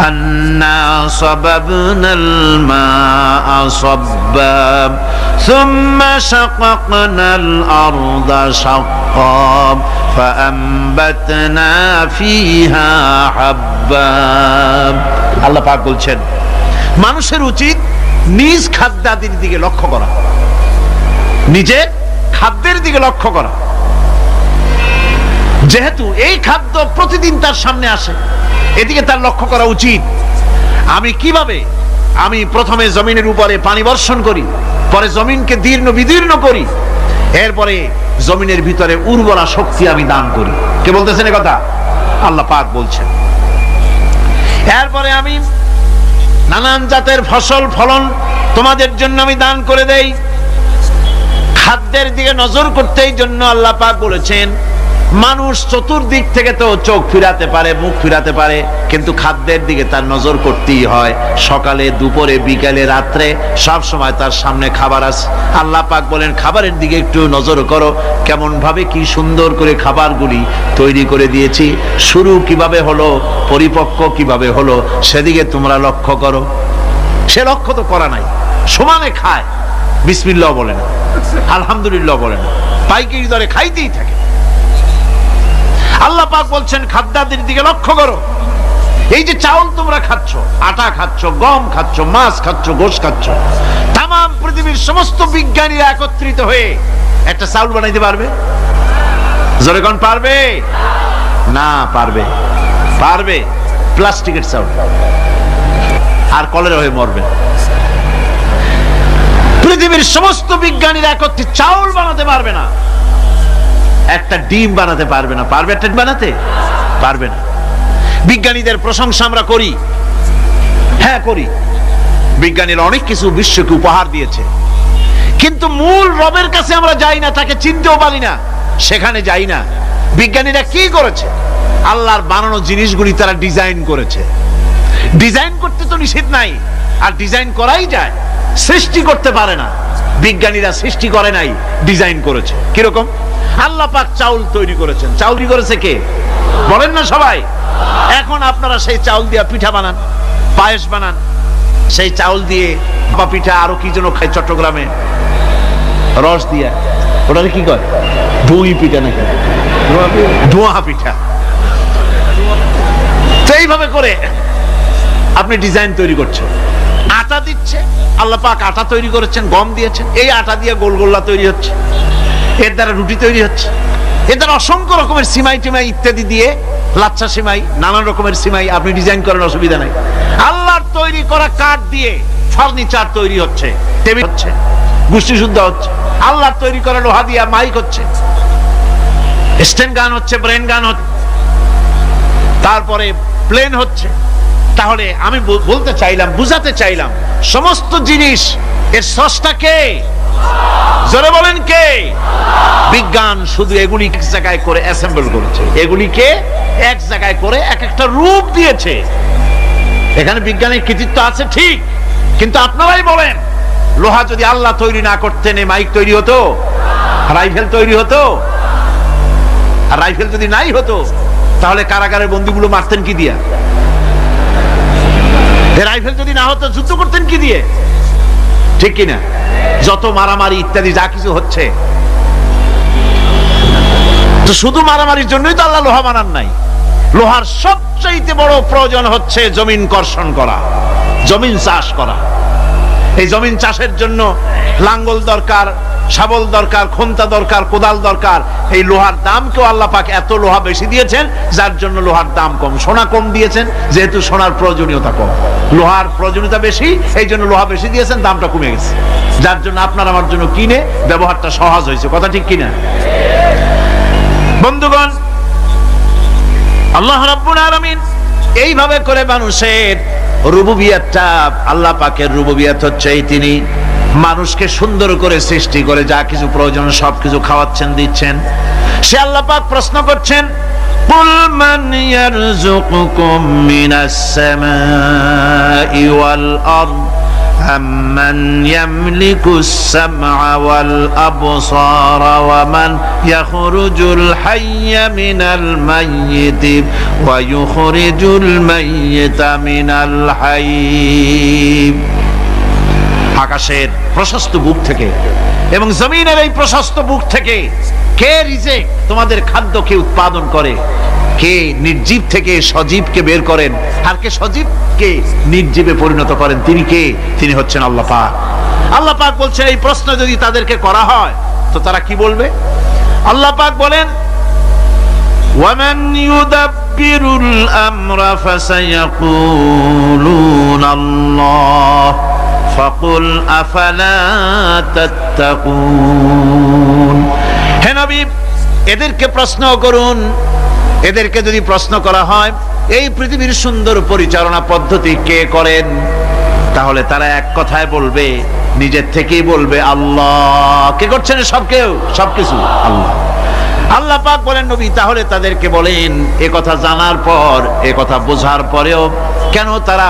أَنَّا صَبَبْنَا الْمَاءَ صَبًّا ثُمَّ شَقَقْنَا الْأَرْضَ شَقًّا فَأَنبَتْنَا فِيهَا حَبًّا। আল্লাহ পাক বলছেন, মানুষের উচিত নিজ খাদ্যাদির দিকে লক্ষ্য করা, নিজের খাদ্যের দিকে লক্ষ্য করা। যেহেতু এই খাদ্য প্রতিদিন তার সামনে আসে, এদিকে তার লক্ষ্য করা উচিত। আমি কিভাবে, আমি প্রথমে জমিনের উপরে পানি বর্ষণ করি, পরে জমিনকে দীর্ণ বিদীর্ণ করি, এরপরে জমিনের ভিতরে উর্বরা শক্তি আমি দান করি। কে বলতেছেন এ কথা? আল্লাহ পাক বলছেন। এরপরে আমি নানান জাতের ফসল ফলন তোমাদের জন্য আমি দান করে দেই। খাদ্যের দিকে নজর করতেই জন্য আল্লাহ পাক বলেছেন, মানুষ চতুর্দিক থেকে তো চোখ ফিরাতে পারে, মুখ ফিরাতে পারে, কিন্তু খাদ্যের দিকে তার নজর করতেই হয়। সকালে, দুপুরে, বিকালে, রাত্রে সব সময় তার সামনে খাবার আছে। আল্লাহ পাক বলেন, খাবারের দিকে একটু নজর করো, কেমন ভাবে কি সুন্দর করে খাবারগুলি তৈরি করে দিয়েছি, শুরু কিভাবে হলো, পরিপক্ক কিভাবে হলো, সেদিকে তোমরা লক্ষ্য করো। সে লক্ষ্য তো করা নাই, সমানে খায়, বিসমিল্লাহ বলে না, আলহামদুলিল্লাহ বলে না, পাইকারি দরে খাইতেই থাকে। আল্লাহ পাক বলছেন, খাদ্যাদির দিকে লক্ষ্য করো। এই যে চাউল তোমরা খাচ্ছ, আটা খাচ্ছ, গম খাচ্ছ, মাছ খাচ্ছ, গোশ খাচ্ছ, তামাম পৃথিবীর সমস্ত বিজ্ঞানীরা একত্রিত হয়ে একটা চাউল বানাইতে পারবে? জোরে কোন পারবে না? পারবে, পারবে প্লাস্টিকের চাউল আর কলেরা হয়ে মরবে। পৃথিবীর সমস্ত বিজ্ঞানীরা একটি চাউল বানাতে পারবে না, একটা ডিম বানাতে পারবে না। পারবে একটা বানাতে? পারবে না। বিজ্ঞানীদের প্রশংসা আমরা করি, হ্যাঁ করি, বিজ্ঞানীরা অনেক কিছু বিশ্বকে উপহার দিয়েছে, কিন্তু মূল রবের কাছে আমরা যাই না, তাকে চিনতেও পারি না, সেখানে যাই না। বিজ্ঞানীরা কি করেছে? আল্লাহর বানানো জিনিসগুলি তারা ডিজাইন করেছে। ডিজাইন করতে তো নিষেধ নাই, আর ডিজাইন করাই যায়, সৃষ্টি করতে পারে না। বিজ্ঞানীরা সৃষ্টি করে নাই, ডিজাইন করেছে। কিরকম? আল্লাহ পাক চাউল তৈরি করেছেন। চাউল তৈরি করেছে কে? বলেন না সবাই। এখন আপনারা সেই চাউল দিয়ে পিঠা বানান, পায়েস বানান, সেই চাউল দিয়ে পিঠা, আরো কি যেন খায় চট্টগ্রামে, রস দিয়া, ওটাকে কি কয়? দই পিঠা নাকি? ধোঁয়া পিঠা। তো এইভাবে করে আপনি ডিজাইন তৈরি করছেন। আটা দিচ্ছে, আল্লাহ পাক আটা তৈরি করেছেন, গম দিয়েছেন, এই আটা দিয়ে গোলগোল্লা তৈরি হচ্ছে, এর দ্বারা রুটি তৈরি হচ্ছে, এর দ্বারা অসংখ্য রকমের সিমাই টিমাই ইত্যাদি দিয়ে, লাচ্ছা সিমাই, নানান রকমের সিমাই আপনি ডিজাইন করেন, অসুবিধা নাই। আল্লাহর তৈরি করা কাঠ দিয়ে ফার্নিচার তৈরি হচ্ছে, টেবিল হচ্ছে, গোষ্ঠী শুদ্ধ হচ্ছে। আল্লাহর তৈরি করা লোহা দিয়ে মাইক হচ্ছে, স্ট্যান্ড গান হচ্ছে, ব্রেন গান হচ্ছে, তারপরে প্লেন হচ্ছে। তাহলে আমি বলতে চাইলাম, বুঝাতে চাইলাম, সমস্ত জিনিস এর স্রষ্টা কে? জোরে বলেন কে? বিজ্ঞান শুধু এগুলি এক জায়গায় করে অ্যাসেম্বল করেছে, এগুলিকে এক জায়গায় করে এক একটা রূপ দিয়েছে। এখানে বিজ্ঞানের কৃতিত্ব আছে ঠিক, কিন্তু আপনারাই বলেন, লোহা যদি আল্লাহ তৈরি না করতেন, এই মাইক তৈরি হতো? রাইফেল তৈরি হতো? আর রাইফেল যদি নাই হতো, তাহলে কারাগারের বন্দীগুলো মারতেন কি দিয়া? রাইফেল যদি না হতো, যুদ্ধ করতেন কি দিয়ে? ঠিক কিনা? যত মারামারি ইত্যাদি যা কিছু হচ্ছে, তো শুধু মারামারির জন্যই তো আল্লাহ লোহা বানান নাই। লোহার সবচেয়ে বড় প্রয়োজন হচ্ছে জমিন কর্ষণ করা, জমিন চাষ করা। এই জমিন চাষের জন্য লাঙ্গল দরকার, শাবল দরকার, খন্তা দরকার, কোদাল দরকার। এই লোহার দাম কেউ আল্লাহ পাক এত লোহা বেশি দিয়েছেন, যার জন্য লোহার দাম কম। সোনা কম দিয়েছেন, যেহেতু সোনার প্রয়োজনীয়তা কম, লোহার প্রয়োজনীয়তা বেশি, এই জন্য লোহা বেশি দিয়েছেন, দামটা কমে গেছে, যার জন্য আপনার আমার জন্য কিনে ব্যবহারটা সহজ হয়েছে। কথা ঠিক কিনা? বন্ধুগণ, আল্লাহ রাব্বুল আলামিন এইভাবে করে মানুষের রুবুবিয়াতটা, আল্লাহ পাকের রুবুবিয়াত হচ্ছে এই, তিনি মানুষকে সুন্দর করে সৃষ্টি করে যা কিছু প্রয়োজন সবকিছু খাওয়াচ্ছেন, দিচ্ছেন। সে আল্লাহ পাক প্রশ্ন করছেন, কুল মান ইয়ারযুকুকুম মিনাস সামাই ওয়াল আরদ أَمَّنْ يَمْلِكُ السَّمْعَ وَالْأَبْصَارَ وَمَنْ يَخْرُجُ الْحَيَّ مِنَ الْمَيِّتِ وَيُخْرِجُ الْمَيِّتَ مِنَ الْحَيِّ। আকাশের প্রশস্ত বুক থেকে এবং জমিনের এই প্রশস্ত বুক থেকে কে রিজিক, তোমাদের খাদ্য কে উৎপাদন করে? কে নির্জীব থেকে সজীবকে বের করেন, আর কে সজীবকে নির্জীবে পরিণত করেন? তিনি কে? তিনি হচ্ছেন আল্লাহ পাক। আল্লাহ পাক বলছেন, এই প্রশ্ন যদি তাদেরকে করা হয় তো তারা কি বলবে? আল্লাহ পাক বলেন, ওয়ামান ইউদাব্বিরুল আমরা ফাসায়াকুলুনাল্লাহ ফাকুল আফালা তাত্তাকুন। হে নবী, এদেরকে প্রশ্ন করুন। এদেরকে যদি প্রশ্ন করা হয় এই পৃথিবীর সুন্দর পরিচালনা পদ্ধতি কে করেন, তাহলে তারা এক কথায় বলবে, নিজের থেকেই বলবে আল্লাহ। কে করছেন সবকিছু? আল্লাহ। আল্লাহ পাক বলেন, নবী তাহলে তাদেরকে বলেন, এ কথা জানার পর, এ কথা বোঝার পরেও কেন তারা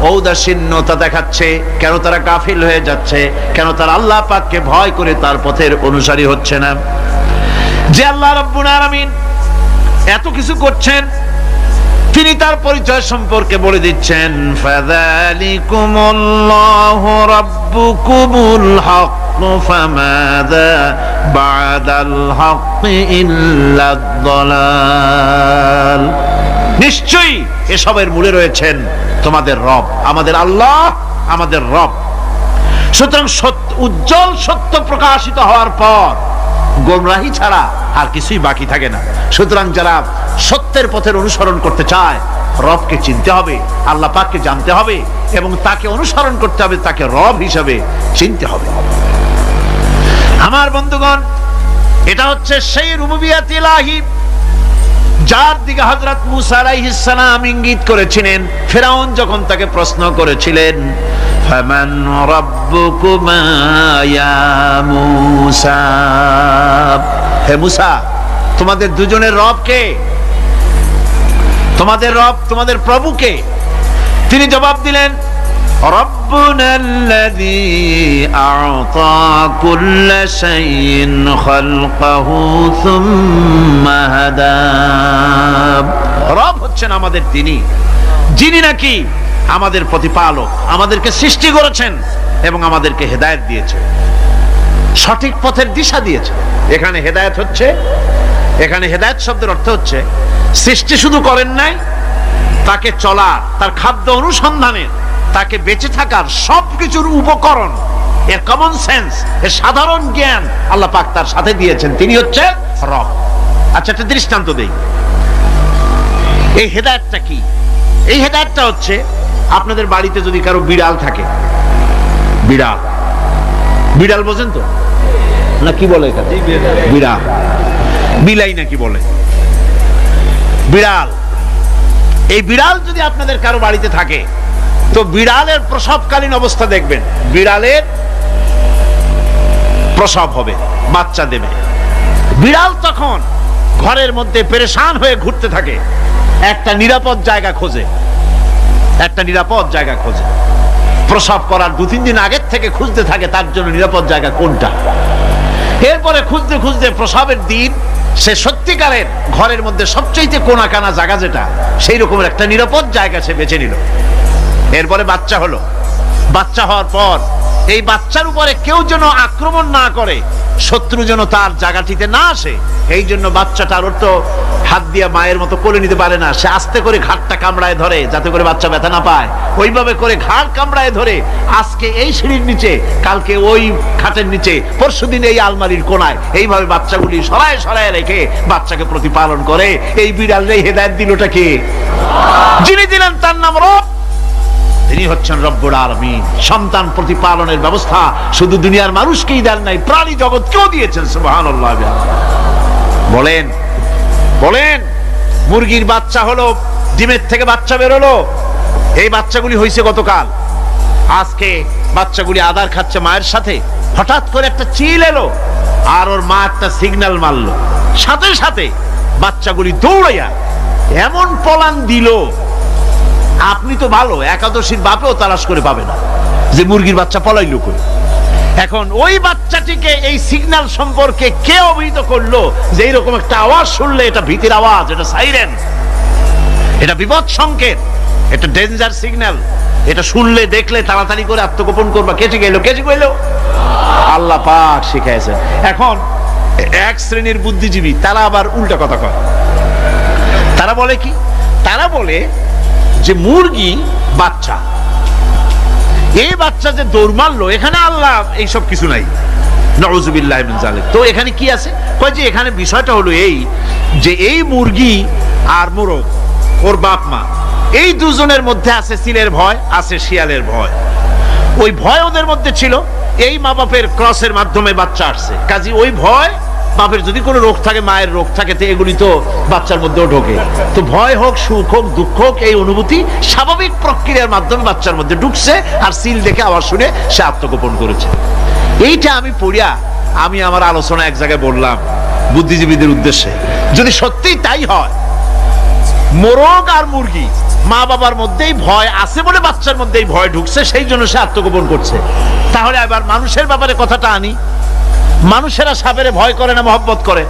ঔদাসীন্যতা দেখাচ্ছে, কেন তারা গাফিল হয়ে যাচ্ছে, কেন তারা আল্লাহ পাককে ভয় করে তার পথের অনুসারী হচ্ছে না? যে আল্লাহ রাব্বুল আলামিন এত কিছু করছেন, তিনি তার পরিচয় সম্পর্কে বলে দিচ্ছেন, ফাযালিকুমুল্লাহু রাব্বুকুমুল হক ফামাযা বা'দাল হক ইল্লাদ দালাল। নিশ্চয়ই এসবের মূলে রয়েছেন তোমাদের রব, আমাদের আল্লাহ, আমাদের রব। সুতরাং উজ্জ্বল সত্য প্রকাশিত হওয়ার পর গোমরাহি ছাড়া আর কিছুই বাকি থাকে না। সুতরাং যারা সত্যের পথের অনুসরণ করতে চায়, রবকে চিনতে হবে, আল্লাহ পাককে জানতে হবে এবং তাকে অনুসরণ করতে হবে, তাকে রব হিসাবে চিনতে হবে। আমার বন্ধুগণ, এটা হচ্ছে সেই রুবুবিয়াত ইলাহি যার দিকে হযরত মুসা আলাইহিস সালাম ইঙ্গিত করেছিলেন ফিরআউন যখন তাকে প্রশ্ন করেছিলেন, ফামান রাব্বুকুমা ইয়া মুসা, হে মুসা তোমাদের দুজনের রব কে? তোমাদের রব, তোমাদের প্রভু কে? তিনি জবাব দিলেন, রব্বুনাল্লাযী আ'তা কুল্লা শাইইন খালকাহু সুম্মা হাদা। রব হচ্ছেন আমাদের তিনি, যিনি নাকি আমাদের প্রতিপালক, আমাদেরকে সৃষ্টি করেছেন এবং আমাদেরকে হেদায়েত দিয়েছেন, সঠিক পথের দিশা দিয়েছেন। এখানে হেদায়েত হচ্ছে, এখানে হেদায়েত শব্দের অর্থ হচ্ছে সৃষ্টি শুধু করেন নাই, তাকে চলার, তার খাদ্য অনুসন্ধানের, তাকে বেঁচে থাকার সবকিছুর উপকরণ, এর কমন সেন্স, এর সাধারণ জ্ঞান আল্লাহ পাক তার সাথে দিয়েছেন। তিনি হচ্ছে রব। আচ্ছা, একটা দৃষ্টান্ত দেই। এই হেদায়েতটা কি? এই হেদায়েতটা হচ্ছে আপনাদের বাড়িতে যদি কারো বিড়াল থাকে, বিড়াল, বিড়াল বোঝেন তো না? কি বলে এখানে? বিড়াল, বিলাই নাকি বলে? বিড়াল। এই বিড়াল যদি আপনাদের কারো বাড়িতে থাকে, তো বিড়ালের প্রসবকালীন অবস্থা দেখবেন, বিড়ালের প্রসব হবে, বাচ্চা দেবে। বিড়াল তখন ঘরের মধ্যে পেরেশান হয়ে ঘুরতে থাকে, একটা নিরাপদ জায়গা খোঁজে, একটা নিরাপদ জায়গা খোঁজে। প্রসব করার 2-3 দিন আগের থেকে খুঁজতে থাকে তার জন্য নিরাপদ জায়গা কোনটা। এরপরে খুঁজতে খুঁজতে প্রসবের দিন সে সত্যিকারের ঘরের মধ্যে সবচেয়ে কোনা কানা জায়গা যেটা, সেই রকমের একটা নিরাপদ জায়গা সে বেছে নিল। এরপরে বাচ্চা হলো। বাচ্চা হওয়ার পর এই বাচ্চার উপরে কেউ যেন আক্রমণ না করে, শত্রু যেন তার জায়গাটিতে না আসে, এই জন্য বাচ্চাটার তো হাত দিয়ে মায়ের মতো কোলে নিতে পারে না, সে আস্তে করে ঘাটটা কামড়ায় ধরে যাতে করে বাচ্চা ব্যথা না পায়। ওইভাবে করে ঘাড় কামড়ায় ধরে আজকে এই সিঁড়ির নিচে, কালকে ওই খাটের নিচে, পরশুদিন এই আলমারির কোনায়, এইভাবে বাচ্চাগুলি সরায় সরায় রেখে বাচ্চাকে প্রতিপালন করে। এই বিড়ালের হেদায়েত দিলটা কে? যিনি দিলেন তার নাম রব। তিনি হচ্ছেন রব্বুল আলামিন। সন্তান প্রতিপালনের ব্যবস্থা শুধু দুনিয়ার মানুষকেই দেন নাই, প্রাণী জগৎকেও দিয়েছেন। সুবহানাল্লাহ। বলেন বলেন, মুরগির বাচ্চা হলো, ডিমের থেকে বাচ্চা বেরোলো, এই বাচ্চাগুলি হয়েছে গতকাল। আজকে বাচ্চাগুলি আদার খাচ্ছে মায়ের সাথে, হঠাৎ করে একটা চিল এলো আর ওর মা একটা সিগন্যাল মারলো, সাথে সাথে বাচ্চাগুলি দৌড়াইয়া এমন পলান দিল, আপনি তো ভালো একাদশীর বাপেও তালাশ করে পাবে না যে মুরগির বাচ্চা পলাইলো কই। এখন ওই বাচ্চাটিকে এই সিগন্যাল সম্পর্কে কে অবহিত করলো যে এইরকম একটা আওয়াজ শুনলে এটা ভীতির আওয়াজ, এটা সাইরেন, এটা বিপদ সংকেত, এটা ডেঞ্জার সিগন্যাল, এটা শুনলে দেখলে তাড়াতাড়ি করে আত্মগোপন করবা। কে শিখাইলো? কে শিখাইলো? আল্লাহ পাক শিখাইছেন। এখন এক শ্রেণীর বুদ্ধিজীবী তারা আবার উল্টা কথা কয়। তারা বলে কি? তারা বলে যে মুরগি বাচ্চা, এই বাচ্চা যে দৌড় মারলো, এখানে আল্লাহ এইসব কিছু নাই, নাউযুবিল্লাহ মিন যালিক। তো এখানে কি আছে? কয় যে এখানে বিষয়টা হলো এই যে এই মুরগি আর মোরগ, ওর বাপ মা, এই দুজনের মধ্যে আছে চিলের ভয়, আছে শিয়ালের ভয়। ওই ভয় ওদের মধ্যে ছিল, এই মা বাপের ক্রসের মাধ্যমে বাচ্চা আসছে, কাজে ওই ভয়, বাপের যদি কোনো রোগ থাকে, মায়ের রোগ থাকে, তো এগুলি তো বাচ্চার মধ্যেও ঢোকে। তো ভয় হোক, সুখ হোক, দুঃখ হোক, এই অনুভূতি স্বাভাবিক প্রক্রিয়ার মাধ্যমে বাচ্চার মধ্যে ঢুকছে, আর সিল দেখে আওয়াজ শুনে সে আত্মগোপন করেছে। এইটা আমি পড়িয়া আমি আমার আলোচনা এক জায়গায় বললাম বুদ্ধিজীবীদের উদ্দেশ্যে, যদি সত্যিই তাই হয়, মোরগ আর মুরগি মা বাবার মধ্যেই ভয় আছে বলে বাচ্চার মধ্যেই ভয় ঢুকছে, সেই জন্য সে আত্মগোপন করছে, তাহলে আবার মানুষের ব্যাপারে কথাটা আনি। মানুষেরা সাপেরে ভয় করে না মহব্বত করে?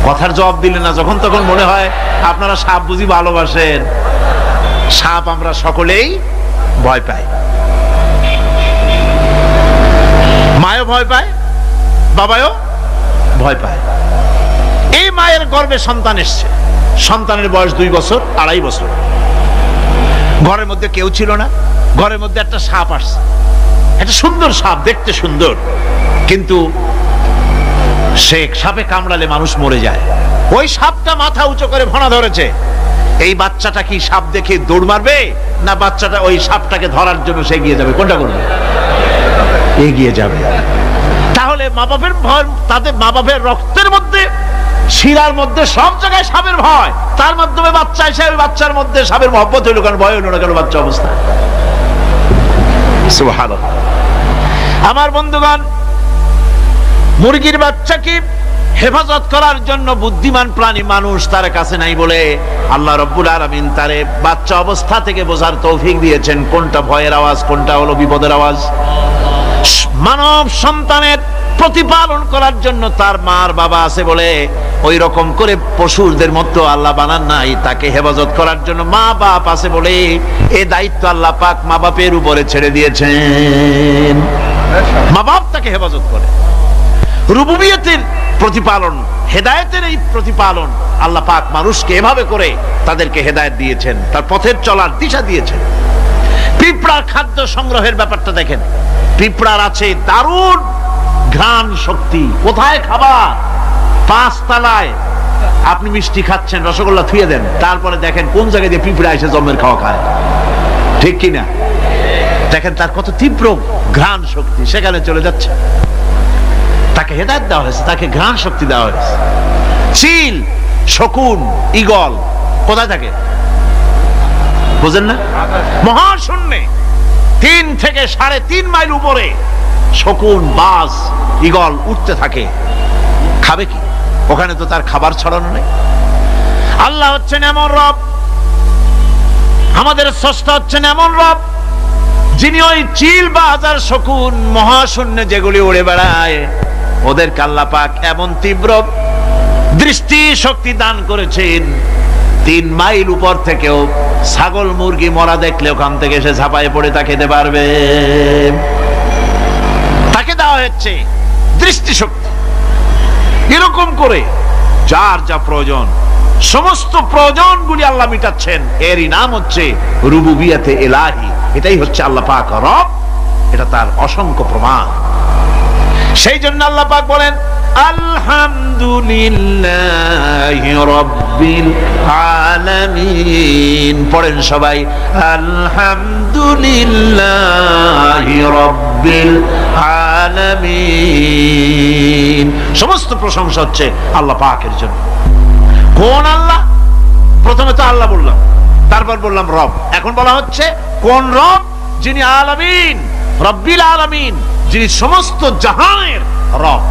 কথার জবাব দিলে না, যখন তখন মনে হয় আপনারা সাপ বুঝি ভালোবাসেন। সাপ আমরা সকলেই ভয় পাই, মায়ও ভয় পায়, বাবাও ভয় পায়। এই মায়ের গর্ভে সন্তান এসছে, সন্তানের বয়স 2 বছর, 2.5 বছর, ঘরের মধ্যে কেউ ছিল না, ঘরের মধ্যে একটা সাপ আসছে, একটা সুন্দর সাপ, দেখতে সুন্দর, কিন্তু সে সাপে কামড়ালে মানুষ মরে যায়, ওই সাপটা মাথা উঁচু করে ভনা ধরেছে। এই বাচ্চাটা কি সাপ দেখে দৌড় মারবে, না বাচ্চাটা ওই সাপটাকে ধরার জন্য সে এগিয়ে যাবে? কোনটা করবে? এগিয়ে যাবে। তাহলে মা বাপের ভয়, তাদের মা বাপের রক্তের মধ্যে, শিরার মধ্যে সব জায়গায় সাপের ভয়, তার মাধ্যমে বাচ্চা এসে ওই বাচ্চার মধ্যে সাপের মহব্বত হইল, কারণ ভয় হইল না কেন বাচ্চা অবস্থা। সুবহানাল্লাহ। আমার বন্ধুগণ, মুরগির বাচ্চাকে হেফাজত করার জন্য বুদ্ধিমান প্রাণী মানুষ তার কাছে নাই বলে আল্লাহ রাব্বুল আলামিন তারে বাচ্চা অবস্থা থেকে বোঝার তৌফিক দিয়েছেন কোনটা ভয়ের আওয়াজ, কোনটা হলো বিপদের আওয়াজ। মানব সন্তানের প্রতিপালন করার জন্য তার মার বাবা আছে বলে ওই রকম করে পশুদের মতো আল্লাহ বানান নাই, তাকে হেফাজত করার জন্য মা বাপ আছে বলে এই দায়িত্ব আল্লাহ পাক মা বাপের উপরে ছেড়ে দিয়েছেন। মা বাপ তাকে হেফাজত করে। রুবুবিয়তের প্রতিপালন, হেদায়েতের এই প্রতিপালন আল্লাহ পাক মানুষকে এভাবে করে তাদেরকে হেদায়েত দিয়েছেন, তার পথের চলার দিশা দিয়েছেন। পিঁপড়ার খাদ্য সংগ্রহের ব্যাপারটা দেখেন। পিঁপড়ার আছে দারুণ ঘ্রাণ শক্তি। কোথায় খাবার? 5 তলায় আপনি মিষ্টি খাচ্ছেন, রসগোল্লা থুয়ে দেন, তারপরে দেখেন কোন জায়গায় দিয়ে পিঁপড়া এসে জন্মের খাওয়া খায়, ঠিক কিনা? দেখেন তার কত তীব্র ঘ্রাণ শক্তি, সেখানে চলে যাচ্ছে। তাকে হেদায়েত দেওয়া হয়েছে, তাকে ঘ্রাণ শক্তি দেওয়া হয়েছে। চিল, শকুন, ঈগল কোথায় থাকে বুঝেন না? মহাশূন্যে 3 থেকে 3.5 মাইল উপরে শকুন, বাজ, ঈগল উঠতে থাকে। খাবে কি? ওখানে তো তার খাবার ছড়ানো নেই। আল্লাহ হচ্ছেন এমন রব, আমাদের স্রষ্টা হচ্ছেন এমন রব, যিনি ওই চিল, বাজ আর শকুন মহাশূন্যে যেগুলি উড়ে বেড়ায় ওদেরকে আল্লাহ পাক এমন তীব্র দৃষ্টি শক্তি দান করেছেন, 3 মাইল উপর থেকেও ছাগল মুরগি মরা দেখলে ওখান থেকে এসে ঝাঁপায়ে পড়ে তা খেতে পারবে। তাকে দেওয়া হচ্ছে দৃষ্টি শক্তি। এরকম করে যার যা প্রয়োজন, সমস্ত প্রয়োজনগুলি আল্লাহ মিটাচ্ছেন। এরই নাম হচ্ছে রুবুবিয়তে ইলাহি। এটাই হচ্ছে আল্লাহ পাক রব, এটা তার অসংখ্য প্রমাণ। সেই জন্য আল্লাহ পাক বলেন আলহামদুলিল্লাহি রাব্বিল আলামিন। পড়েন সবাই আলহামদুলিল্লাহি রাব্বিল আলামিন। সমস্ত প্রশংসা হচ্ছে আল্লাহ পাকের জন্য। কোন আল্লাহ? প্রথমে তো আল্লাহ বললাম, তারপর বললাম রব, এখন বলা হচ্ছে কোন রব? যিনি আলামিন, রব্বিল আলামিন, যিনি সমস্ত জাহানের রব।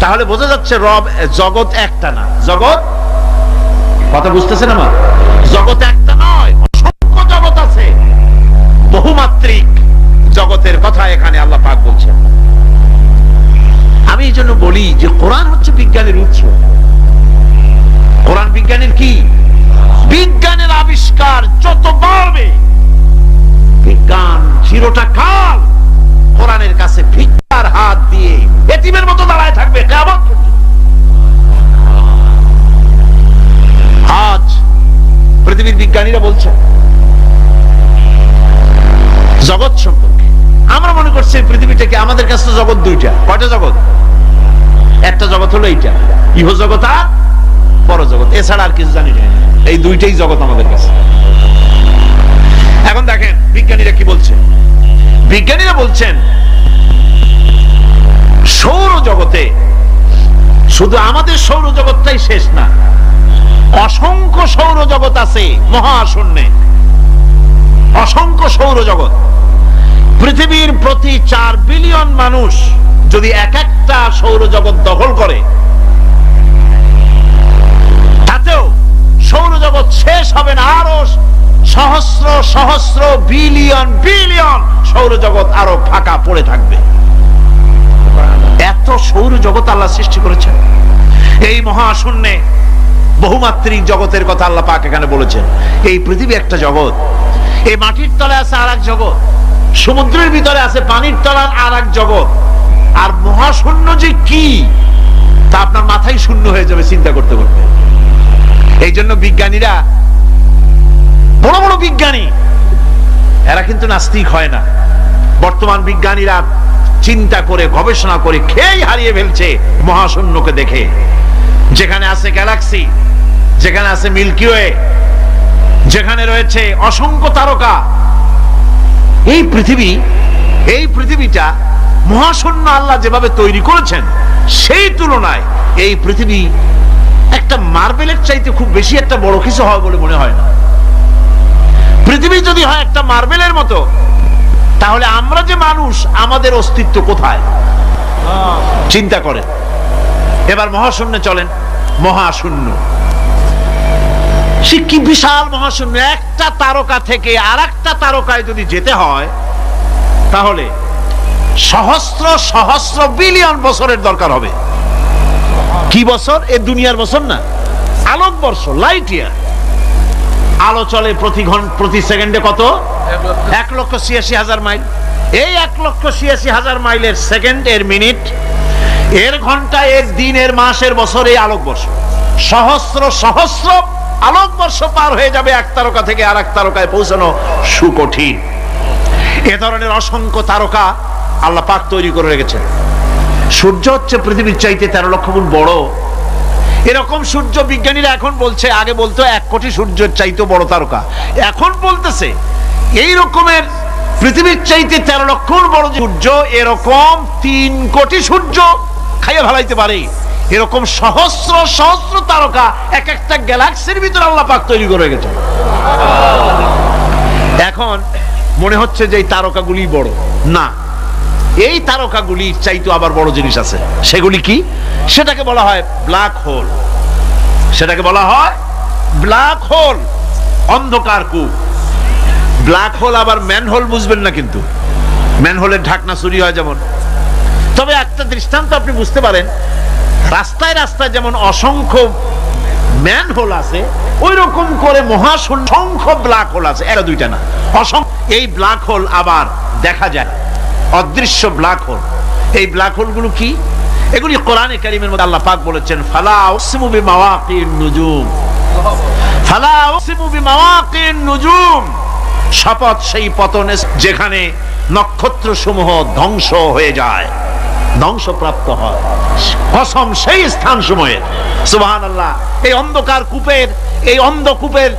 তাহলে বোঝা যাচ্ছে রব, জগৎ একটা না। জগৎ, কথা বুঝতেছেন আমার? জগৎ একটা নয়, অসংখ্য জগৎ আছে, বহুমাত্রিক জগতের কথা এখানে আল্লাহ পাক বলছেন। আমি এই জন্য বলি যে কোরআন হচ্ছে বিজ্ঞানের উৎস। কোরআন বিজ্ঞানের কি? বিজ্ঞানের আবিষ্কার যত বাড়বে, বিজ্ঞান চিরটা কাল কোরআনের কাছে ভিক্ষার হাত দিয়ে এতিমের মতো দাঁড়ায় থাকবে কিয়ামত পর্যন্ত। আজ পৃথিবীর বিজ্ঞানীরা বলছেন জগৎ সম্পর্কে। আমরা মনে করছি পৃথিবীটাকে, আমাদের কাছে জগৎ 2টা। কয়টা জগৎ? একটা জগৎ হলো এইটা, ইহ জগৎ আর পর জগৎ, এছাড়া আর কিছু জানি না। এই 2টাই জগৎ আমাদের কাছে। এখন দেখেন বিজ্ঞানীরা কি বলছে। বিজ্ঞানীরা বলছেন সৌরজগতে শুধু আমাদের সৌরজগৎটাই শেষ না, অসংখ্য সৌরজগৎ আছে মহাশূন্যে, অসংখ্য সৌরজগৎ। পৃথিবীর প্রতি 4 বিলিয়ন মানুষ যদি একটা সৌরজগৎ দখল করে, তাতেও সৌরজগৎ শেষ হবে না। আরো সহস্র সহস্র বিলিয়ন বিলিয়ন সৌরজগৎ আরো ফাঁকা পড়ে থাকবে। এত সৌরজগৎ আল্লাহ সৃষ্টি করেছেন। এই মহাশূন্যে বহুমাত্রিক জগতের কথা আল্লাহ পাক এখানে বলেছেন। এই পৃথিবী একটা জগৎ, এই মাটির তলে আছে আর এক জগৎ, সমুদ্রের ভিতরে আছে পানির তলার আর এক জগৎ। আর মহাশূন্য যে কি তা আপনার মাথায় শূন্য হয়ে যাবে চিন্তা করতে করতে। এই জন্য বিজ্ঞানীরা, বড় বড় বিজ্ঞানী, এরা কিন্তু নাস্তিক হয় না। বর্তমান বিজ্ঞানীরা চিন্তা করে গবেষণা করে খেয়েই হারিয়ে ফেলছে মহাশূন্যকে দেখে। যেখানে আছে গ্যালাক্সি, যেখানে আছে মিল্কি ওয়ে, যেখানে রয়েছে অসংখ্য তারকা, এই পৃথিবীটা মহাশূন্য আল্লাহ যেভাবে তৈরি করেছেন সেই তুলনায় এই পৃথিবী একটা মার্বেলের চাইতে খুব বেশি একটা বড় কিছু হয় বলে মনে হয় না। পৃথিবী যদি হয় একটা মার্বেলের মতো, তাহলে আমরা যে মানুষ, আমাদের অস্তিত্ব কোথায়? চিন্তা করেন। এবার মহাশূন্যে চলেন। মহাশূন্য সে কি বিশাল মহাশূন্য! একটা তারকা থেকে আর একটা তারকায় যদি যেতে হয় তাহলে সহস্র সহস্র বিলিয়ন বছরের দরকার হবে। কি বছর? এ দুনিয়ার বছর না, আলোকবর্ষ, লাইট ইয়ার। আলো চলে প্রতি সেকেন্ডে কত? 1,86,000 মাইল। এই 1,86,000 মাইলের সেকেন্ড, এর মিনিট, এর ঘন্টা, এর দিন, এর মাস, এর বছর, এই আলোকবর্ষ। সহস্র সহস্র আলোকবর্ষ পার হয়ে যাবে এক তারকা থেকে আর এক তারকায় পৌঁছানো সুকঠিন। এ ধরনের অসংখ্য তারকা আল্লাহ পাক তৈরি করে রেখেছেন। সূর্য হচ্ছে পৃথিবীর চাইতে 13 লক্ষ গুণ বড়। এরকম সূর্য বিজ্ঞানীরা এখন বলছে, আগে বলতো 1 কোটি সূর্যের চাইতে বড় তারকা, এখন বলতেছে এই রকমের পৃথিবীর চাইতে 13 লক্ষ গুণ বড় সূর্য, এরকম 3 কোটি সূর্য খাইয়ে ফেলাইতে পারে। এরকম সহস্র সহস্র তারকা এক একটা গ্যালাক্সির ভিতরে আল্লাহ পাক তৈরি করে রেখেছেন। এখন মনে হচ্ছে যে এই তারকাগুলি বড় না, এই তারকাগুলির চাইতে আবার বড় জিনিস আছে। সেগুলি কি? সেটাকে বলা হয় ব্ল্যাক হোল। সেটাকে বলা হয় ব্ল্যাক হোল, অন্ধকার কূপ। ব্ল্যাক হোল আবার ম্যানহোল বুঝবেন না, কিন্তু ম্যানহোলের ঢাকনা চুরি হয় যেমন। তবে একটা দৃষ্টান্ত আপনি বুঝতে পারেন, রাস্তায় রাস্তায় যেমন অসংখ্য ম্যানহোল আছে, ওই রকম করে মহাশূন্য অসংখ্য ব্ল্যাক হোল আছে, একটা দুইটা না, অসংখ্য। এই ব্ল্যাক হোল আবার দেখা যায়, অদৃশ্য ব্ল্যাক হোল। এই ব্ল্যাক হোলগুলো কি? এগুলি কোরআনে কারীমের মধ্যে আল্লাহ পাক বলেছেন, ফালা উকসিমু বিমাওয়াকিন নুজুম, ফালা উকসিমু বিমাওয়াকিন নুজুম, শপথ সেই পতনে যেখানে নক্ষত্র সমূহ ধ্বংস হয়ে যায়, ধ্বংসপ্রাপ্ত হয়, কসম সেই স্থান সময়ের। সুবহানাল্লাহ। এই অন্ধকার কূপের, এই অন্ধকূপের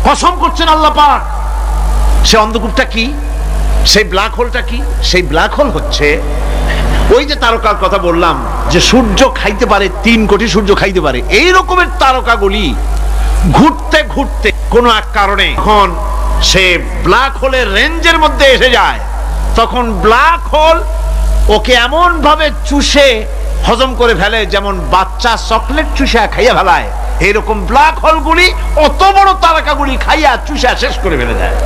কসম করছেন আল্লাহ পাক। সেই অন্ধকূপটা কি? সেই ব্ল্যাক হোলটা কি? সেই ব্ল্যাক হোল হচ্ছে ওই যে তারকার কথা বললাম যে সূর্য খাইতে পারে, 3 কোটি সূর্য খাইতে পারে, এই রকমের তারকাগুলি ঘুরতে ঘুরতে কোনো এক কারণে যখন সে ব্ল্যাক হোলের রেঞ্জের মধ্যে এসে যায়, তখন ব্ল্যাক হোল ওকে এমন ভাবে চুষে হজম করে ফেলে যেমন বাচ্চা চকলেট চুষা খাইয়া ফেলায়। এইরকম ব্ল্যাক হোলগুলি অত বড় তারকাগুলি খাইয়া চুষা শেষ করে ফেলে দেয়।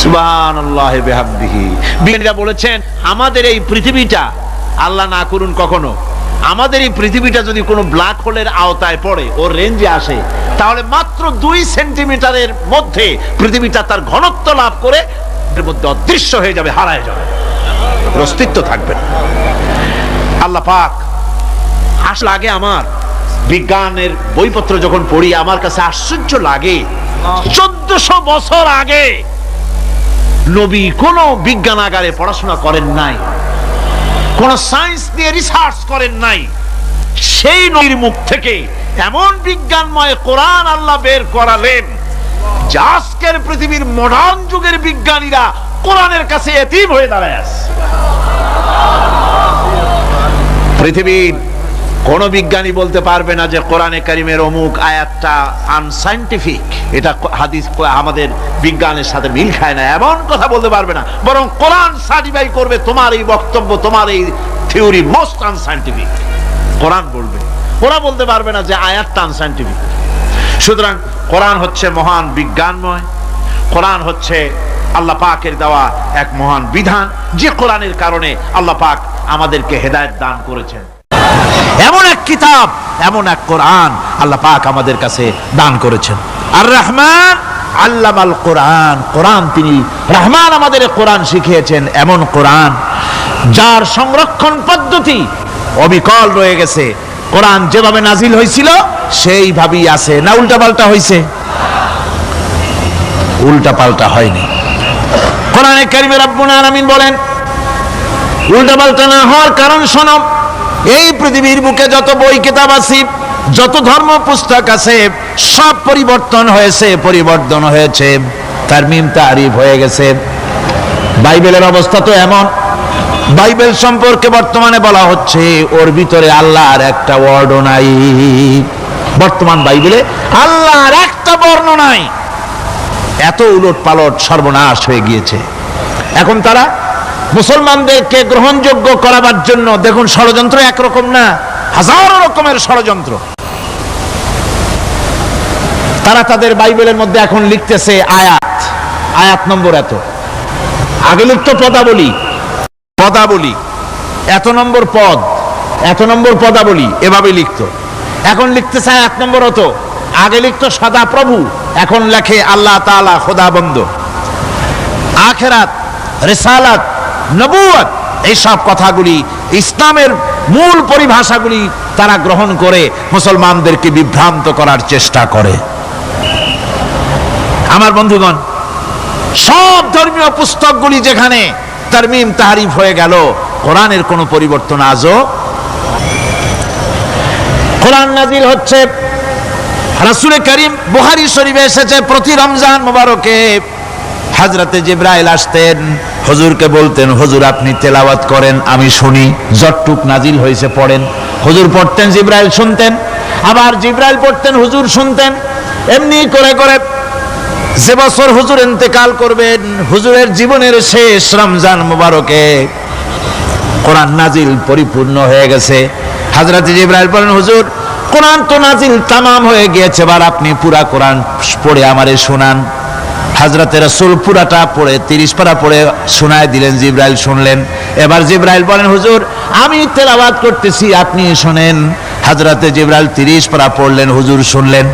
সুবহানাল্লাহ বিহামদিহি। বিজ্ঞানীরা বলেছেন আমাদের এই পৃথিবীটা, আল্লাহ না করুন কখনো, আমাদের এই পৃথিবীটা যদি কোনো ব্ল্যাক হোলের আওতায় পড়ে, ওর রেঞ্জে আসে, তাহলে মাত্র 2 সেন্টিমিটারের মধ্যে পৃথিবীটা তার ঘনত্ব লাভ করে এর মধ্যে অদৃশ্য হয়ে যাবে, হারায় যাবে, অস্তিত্ব থাকবে না। আল্লাহ পাক আসলে আগে আমার বিজ্ঞানের বইপত্র যখন পড়ি আমার কাছে আশ্চর্য লাগে, 1400 বছর আগে নবী কোন বিজ্ঞানাগারে পড়াশোনা করেন নাই, কোন সায়েন্স নিয়ে রিসার্চ করেন নাই, সেই নবীর মুখ থেকে এমন বিজ্ঞানময় কোরআন আল্লাহ বের করালেন যে আজকের পৃথিবীর মডার্ন যুগের বিজ্ঞানীরা কোরআনের কাছে এতিম হয়ে দাঁড়ায় আছে। পৃথিবীর কোন বিজ্ঞানী বলতে পারবে না যে কোরআনে কারিমের অমুক আয়াতটা আনসাইন্টিফিক, এটা হাদিস আমাদের বিজ্ঞানের সাথে মিল খায় না, এমন কথা বলতে পারবে না। বরং কোরআন সার্টিফাই করবে তোমার এই বক্তব্য, তোমার এই থিওরি মোস্ট আনসাইন্টিফিক, কোরআন বলবে। ওরা বলতে পারবে না যে আয়াতটা আনসাইন্টিফিক। সুতরাং কোরআন হচ্ছে মহান বিজ্ঞানময়, কোরআন হচ্ছে আল্লাহ পাকের দেওয়া এক মহান বিধান, যে কোরআনের কারণে আল্লাহ পাক আমাদেরকে হেদায়েত দান করেছেন। এমন এক কিতাব, এমন এক কোরআন আল্লাহ পাক আমাদের কাছে দান করেছেন। আর রহমান আল্লামাল কোরআন, কোরআন তিনি রহমান আমাদের কোরআন শিখিয়েছেন, এমন কোরআন যার সংরক্ষণ পদ্ধতি অবিকল রয়ে গেছে। কোরআন যেভাবে নাজিল হয়েছিল সেইভাবেই আছে, না উল্টা পাল্টা হয়েছে? উল্টা পাল্টা হয়নি। কোরআনে কারিমে রব্বুল আলামিন বলেন, উল্টাপাল্টা না হওয়ার কারণ শোনো, এই পৃথিবীর বুকে যত বই কিতাব আছে, যত ধর্ম পুস্তক আছে, সব পরিবর্তন হয়েছে, তারমিম তারিফ হয়ে গেছে। বাইবেলের অবস্থা তো এমন, বাইবেল সম্পর্কে বর্তমানে বলা হচ্ছে ওর ভিতরে আল্লাহর একটা ওয়ার্ডও নাই। বর্তমান বাইবেলে আল্লাহর একটা বর্ণ নাই। এত উলট পালট সর্বনাশ হয়ে গিয়েছে। এখন তারা মুসলমানদেরকে গ্রহণযোগ্য করাবার জন্য দেখুন, ষড়যন্ত্র একরকম না, হাজারো রকমের ষড়যন্ত্র। তারা তাদের বাইবেলের মধ্যে এখন লিখতেছে আয়াত নম্বর এত, আগে লিখত পদাবলী, এত নম্বর পদ, এত নম্বর পদাবলী, এভাবে লিখত। এখন লিখতেছে আয়াত নম্বর অত, আগে লিখত সদা প্রভু, এখন লেখে আল্লাহ তাআলা খোদা বন্ধ। আখিরাত, রিসালাত, নবুয়ত, এই সব কথাগুলি, ইসলামের মূল পরিভাষাগুলি তারা গ্রহণ করে মুসলমানদেরকে বিভ্রান্ত করার চেষ্টা করে। আমার বন্ধুগণ, সব ধর্মীয় পুস্তকগুলি যেখানে তারমিম তারিফ হয়ে গেল, কোরআনের কোনো পরিবর্তন আজও। কোরআন নাজিল হচ্ছে, রাসূল করিম বুখারী শরীফে এসেছে, প্রতি রমজান মোবারকে হযরতে জিবরাইল আসতেন, হুজুরকে বলতেন, হুজুর আপনি তেলাওয়াত করেন, আমি শুনি, যতটুক নাজিল হয়েছে পড়েন। হুজুর পড়তেন, জিবরাইল শুনতেন, আবার জিবরাইল পড়তেন, হুজুর শুনতেন। এমনি করে করে যে বছর হুজুর ইন্তেকাল করবেন, হুজুরের জীবনের শেষ রমজান মোবারকে কোরআন নাজিল পরিপূর্ণ হয়ে গেছে। হযরত জিবরাইল বলেন, হুজুর কোরআন তো নাজিল তামাম হয়ে গিয়েছে, এবার আপনি পুরা কোরআন পড়ে আমারে শোনান। হযরতে রাসূল পুরাটা পড়ে 30 পারা পড়ে শোনায় দিলেন, জিবরাইল শুনলেন। এবার জিবরাইল বলেন, হুজুর আমি তেলাওয়াত করতেছি, আপনি শুনেন। হযরতে জিবরাইল 30 পারা পড়লেন, হুজুর শুনলেন।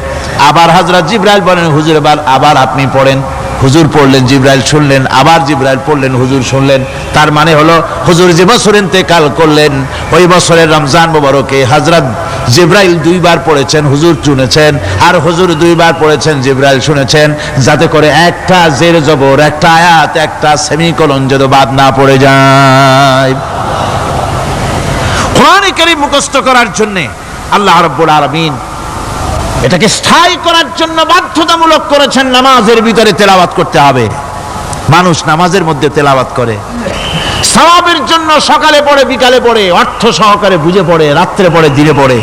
আবার হযরত জিবরাইল বলেন, হুজুর আবার আপনি পড়েন। হুজুর পড়লেন, জিবরাইল শুনলেন, আবার জিবরাইল পড়লেন, হুজুর শুনলেন। তার মানে হলো হুজুর যে বছর ইন্তেকাল করলেন, ওই বছরের রমজান মোবারকে হযরত জিবরাইল 2 বার পড়েছেন, হুজুর শুনেছেন, আর হুজুর 2 বার পড়েছেন, জিবরাইল শুনেছেন, যাতে করে একটা জের জবর, একটা আয়াত, একটা সেমিকোলন যেন বাদ না পড়ে যায়। কোরআন কারীম মুখস্থ করার জন্য আল্লাহ রাব্বুল আলামিন এটাকে স্থায়ী করার জন্য বাধ্যতামূলক করেছেন, নামাজের ভিতরে তেলাওয়াত করতে হবে। মানুষ নামাজের মধ্যে তেলাওয়াত করে, সওয়াবের জন্য সকালে পড়ে, বিকালে পড়ে, অর্থ সহকারে বুঝে পড়ে, রাত্রে পড়ে, দিনে পড়ে।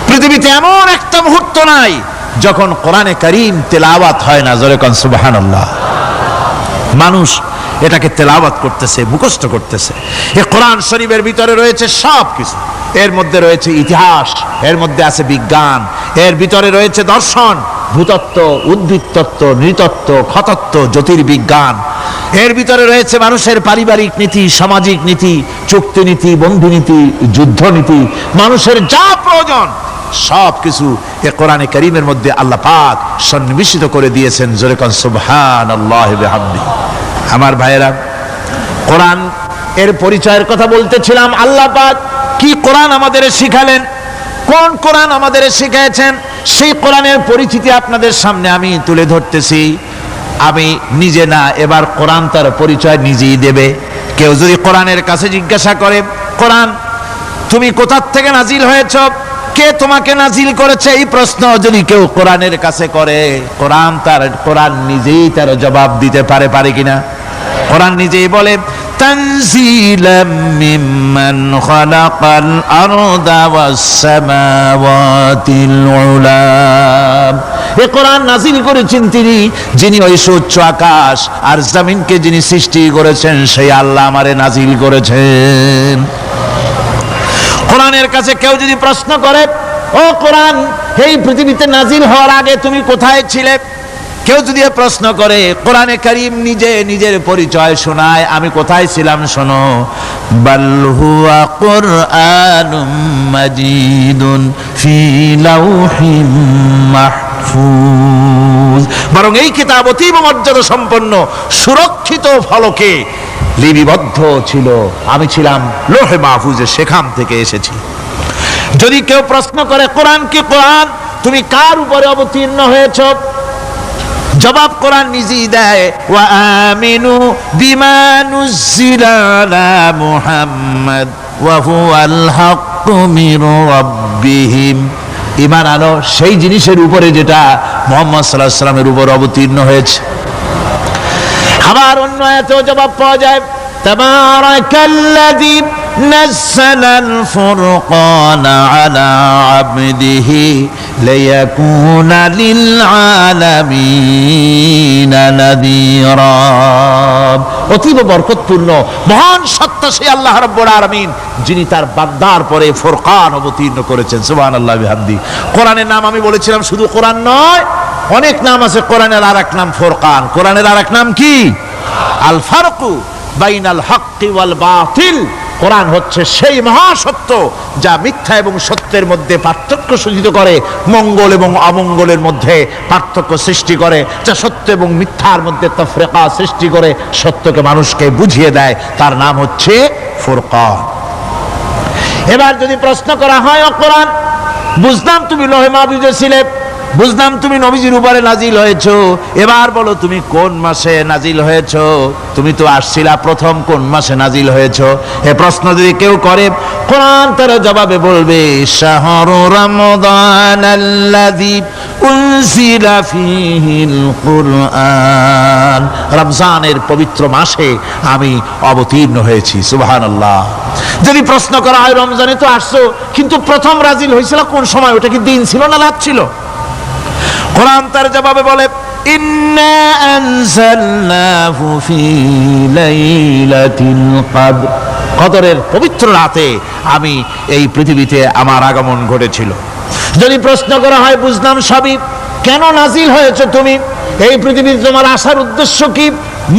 পৃথিবীতে এমন একটা মুহূর্ত নাই যখন কোরআনে কারীম তেলাওয়াত হয় না। জোরে কোন সুবহানাল্লাহ। মানুষ এটাকে তেলাওয়াত করতেছে, মুখস্থ করতেছে। এই কোরআন শরীফের ভিতরে রয়েছে সব কিছু। এর মধ্যে রয়েছে ইতিহাস, এর মধ্যে আছে বিজ্ঞান, এর ভিতরে রয়েছে দর্শন, ভূতত্ত্ব, উদ্ভিদতত্ত্ব, নৃতত্ত্ব, খতত্ত্ব, জ্যোতির্বিজ্ঞান। এর ভিতরে রয়েছে মানুষের পারিবারিক নীতি, সামাজিক নীতি, চুক্তি নীতি, বন্ধু নীতি, যুদ্ধ নীতি, মানুষের যা প্রয়োজন সব কিছু এ কোরআনে কারীমের মধ্যে আল্লাহ পাক সন্নিবেশিত করে দিয়েছেন। জোরে কোন সুবহানাল্লাহি ওয়া বিহামদিহি। আমার ভাইয়েরা, কোরআন এর পরিচয়ের কথা বলতেছিলাম। আল্লাহ পাক কি কোরআন আমাদের শিখালেন, কোন কোরআন আমাদের শিখিয়েছেন, সেই কোরআনের পরিচিতি আপনাদের সামনে আমি তুলে ধরতেছি। আমি নিজে না, এবার কোরআন তার পরিচয় নিজেই দেবে। কেউ যদি কোরআনের কাছে জিজ্ঞাসা করে, কোরআন তুমি কোথা থেকে নাজিল হয়েছ, কে তোমাকে নাজিল করেছে, এই প্রশ্ন যদি কেউ কোরআনের কাছে করে, কোরআন নিজেই তার জবাব দিতে পারে কিনা? কোরআন নিজেই বলে, তানজিলাম মিম্মান খালাকাল আরদা ওয়াস সামাওয়াতিল উলা। এই কোরআন নাজিল করেছেন তিনি, যিনি ওই সুউচ্চ আকাশ আর জমিনকে যিনি সৃষ্টি করেছেন, সেই আল্লাহ আমারে নাজিল করেছেন। কোরআনের কাছে কেউ যদি প্রশ্ন করে, ও কোরআন এই পৃথিবীতে নাজিল হওয়ার আগে তুমি কোথায় ছিলে, কেউ যদি প্রশ্ন করে, কোরআনে কারীম নিজে নিজের পরিচয় শোনায়, আমি কোথায় ছিলাম শোনো। বাল হুয়া কুরআনুম মাজিদুন ফি লাউহিম মাহফুজ। বরং এই কিতাব অতীব মর্যাদা সম্পন্ন, সুরক্ষিত ফলকে লিপিবদ্ধ ছিল, আমি ছিলাম লৌহে মাহফুজে, সেখান থেকে এসেছি। যদি কেউ প্রশ্ন করে, কোরআন কি, কোরআন তুমি কার উপরে অবতীর্ণ হয়েছ, জবাব কোরআন নিজেই দেয়, ওয়া আমিনু বিমা নুজিলা আলা মুহাম্মদ ওয়া হুয়াল হাক্কু মির রাব্বিহিম। ঈমান আনো সেই জিনিসের উপরে যেটা মুহাম্মদ সাল্লাল্লাহু আলাইহি ওয়াসাল্লামের উপর অবতীর্ণ হয়েছে। আবার অন্য আয়াতেও জবাব পাওয়া যায়, তাবারাকাল্লাযী নাযালাল ফুরকানা আলা আবদিহি লিয়াকুনা লিল আলামিনা নাযীরা। অতীব বরকতপূর্ণ মহান সত্তা সেই আল্লাহ রাব্বুল আলামিন, যিনি তার বান্দার পরে ফুরকান অবতীর্ণ করেছেন। সুবহানাল্লাহি বিহামদি। কোরআনের নাম আমি বলেছিলাম শুধু কোরআন নয়, অনেক নাম আছে। কোরআনের আরেক নাম ফুরকান। কোরআনের আরেক নাম কি? আল ফারকু বাইনাল হাক্কি ওয়াল বাতিল। কোরআন হচ্ছে সেই মহাসত্য যা মিথ্যা এবং সত্যের মধ্যে পার্থক্য সূচিত করে, মঙ্গল এবং অমঙ্গলের মধ্যে পার্থক্য সৃষ্টি করে, যা সত্য এবং মিথ্যার মধ্যে তাফরিকা সৃষ্টি করে, সত্যকে মানুষকে বুঝিয়ে দেয়। তার নাম হচ্ছে ফুরকান। এবার যদি প্রশ্ন করা হয়, ও কোরআন, বুঝলাম তুমি লৌহে মাহফুজে ছিলে, বুঝলাম তুমি নবীজির উপরে নাজিল হয়েছো, এবার বলো তুমি কোন মাসে নাজিল হয়েছো? তুমি তো আসছিলা প্রথম কোন মাসে নাজিল হয়েছো? এ প্রশ্ন যদি কেউ করে, কোরআন তার জবাবে বলবে, শাহরু রমাদানাল্লাযী উনজিলা ফীহিল কুরআন। রমজানের পবিত্র মাসে আমি অবতীর্ণ হয়েছি। সুবহানাল্লাহ। যদি প্রশ্ন করা হয়, রমজানে তো আসছো, কিন্তু প্রথম নাজিল হয়েছিল কোন সময়? ওটা কি দিন ছিল না রাত ছিল? কোরআন তার জবাবে বলে, ইন্না আনজালনাহু ফি লাইলাতিল কদর। কদরের পবিত্র রাতে আমি এই পৃথিবীতে আমার আগমন ঘটেছিল। যদি প্রশ্ন করা হয়, বুঝলাম সবই, কেন নাজিল হয়েছে তুমি? এই পৃথিবীতে তোমার আসার উদ্দেশ্য কি?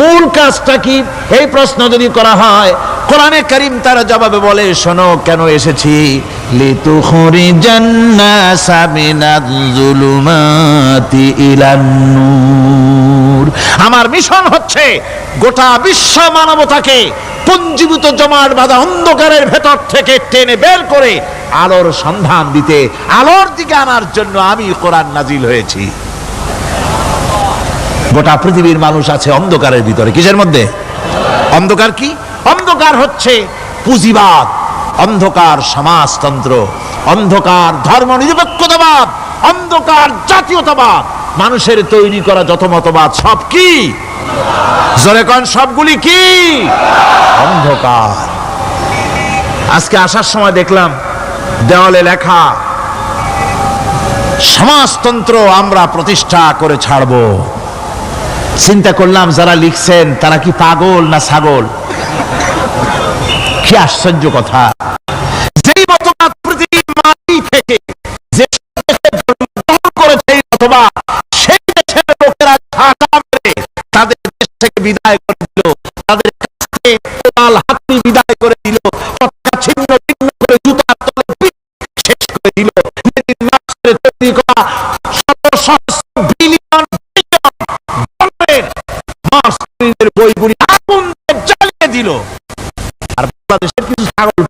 মূল কাজটা কি? এই প্রশ্ন যদি করা হয়, কোরআনে কারীম তার জবাবে বলে, শোনো কেন এসেছি। লিতুখরিজান নাসা মিনাজ যুলুমাতি ইলান নূর। আমার মিশন হচ্ছে গোটা বিশ্ব মানবতাকে পুঞ্জীভূত জমাট বাঁধা অন্ধকারের ভেতর থেকে টেনে বের করে আলোর সন্ধান দিতে, আলোর দিকে আনার জন্য আমি কোরআন নাজিল হয়েছি। গোটা পৃথিবীর মানুষ আছে অন্ধকারের ভিতরে। কিসের মধ্যে? অন্ধকার কি? অন্ধকার হচ্ছে পুঁজিবাদ, অন্ধকার সমাজতন্ত্র, অন্ধকার ধর্ম নিরপেক্ষতাবাদ, অন্ধকার জাতীয়তাবাদ। মানুষের তৈরি করা যত মতবাদ সব কি? জোরে কোন, সবগুলি কি? অন্ধকার। আজকে আসার সময় দেখলাম দেওয়ালে লেখা, সমাজতন্ত্র আমরা প্রতিষ্ঠা করে ছাড়বো। চিন্তা করলাম, যারা লিখছেন তারা কি পাগল না ছাগল? কি আশ্চর্য কথা! যেই মতবাদ পৃথিবীর মাটি থেকে যে জন্মগ্রহণ করেছে, এই মতবাদ সেই দেশের লোকেরা ঝাঁটা মেরে তাদের দেশ থেকে বিদায় করে দিল, তাদের কাছ থেকে কোদাল হাতি বিদায় করে দিল, পতাকা ছিন্ন ভিন্ন করে জুতার তলে শেষ করে দিল। তৈরি করা শত সহস্র বিলিয়ন বইগুলি আগুন জ্বালিয়ে দিল। আর বাংলাদেশের কিছু ছাগল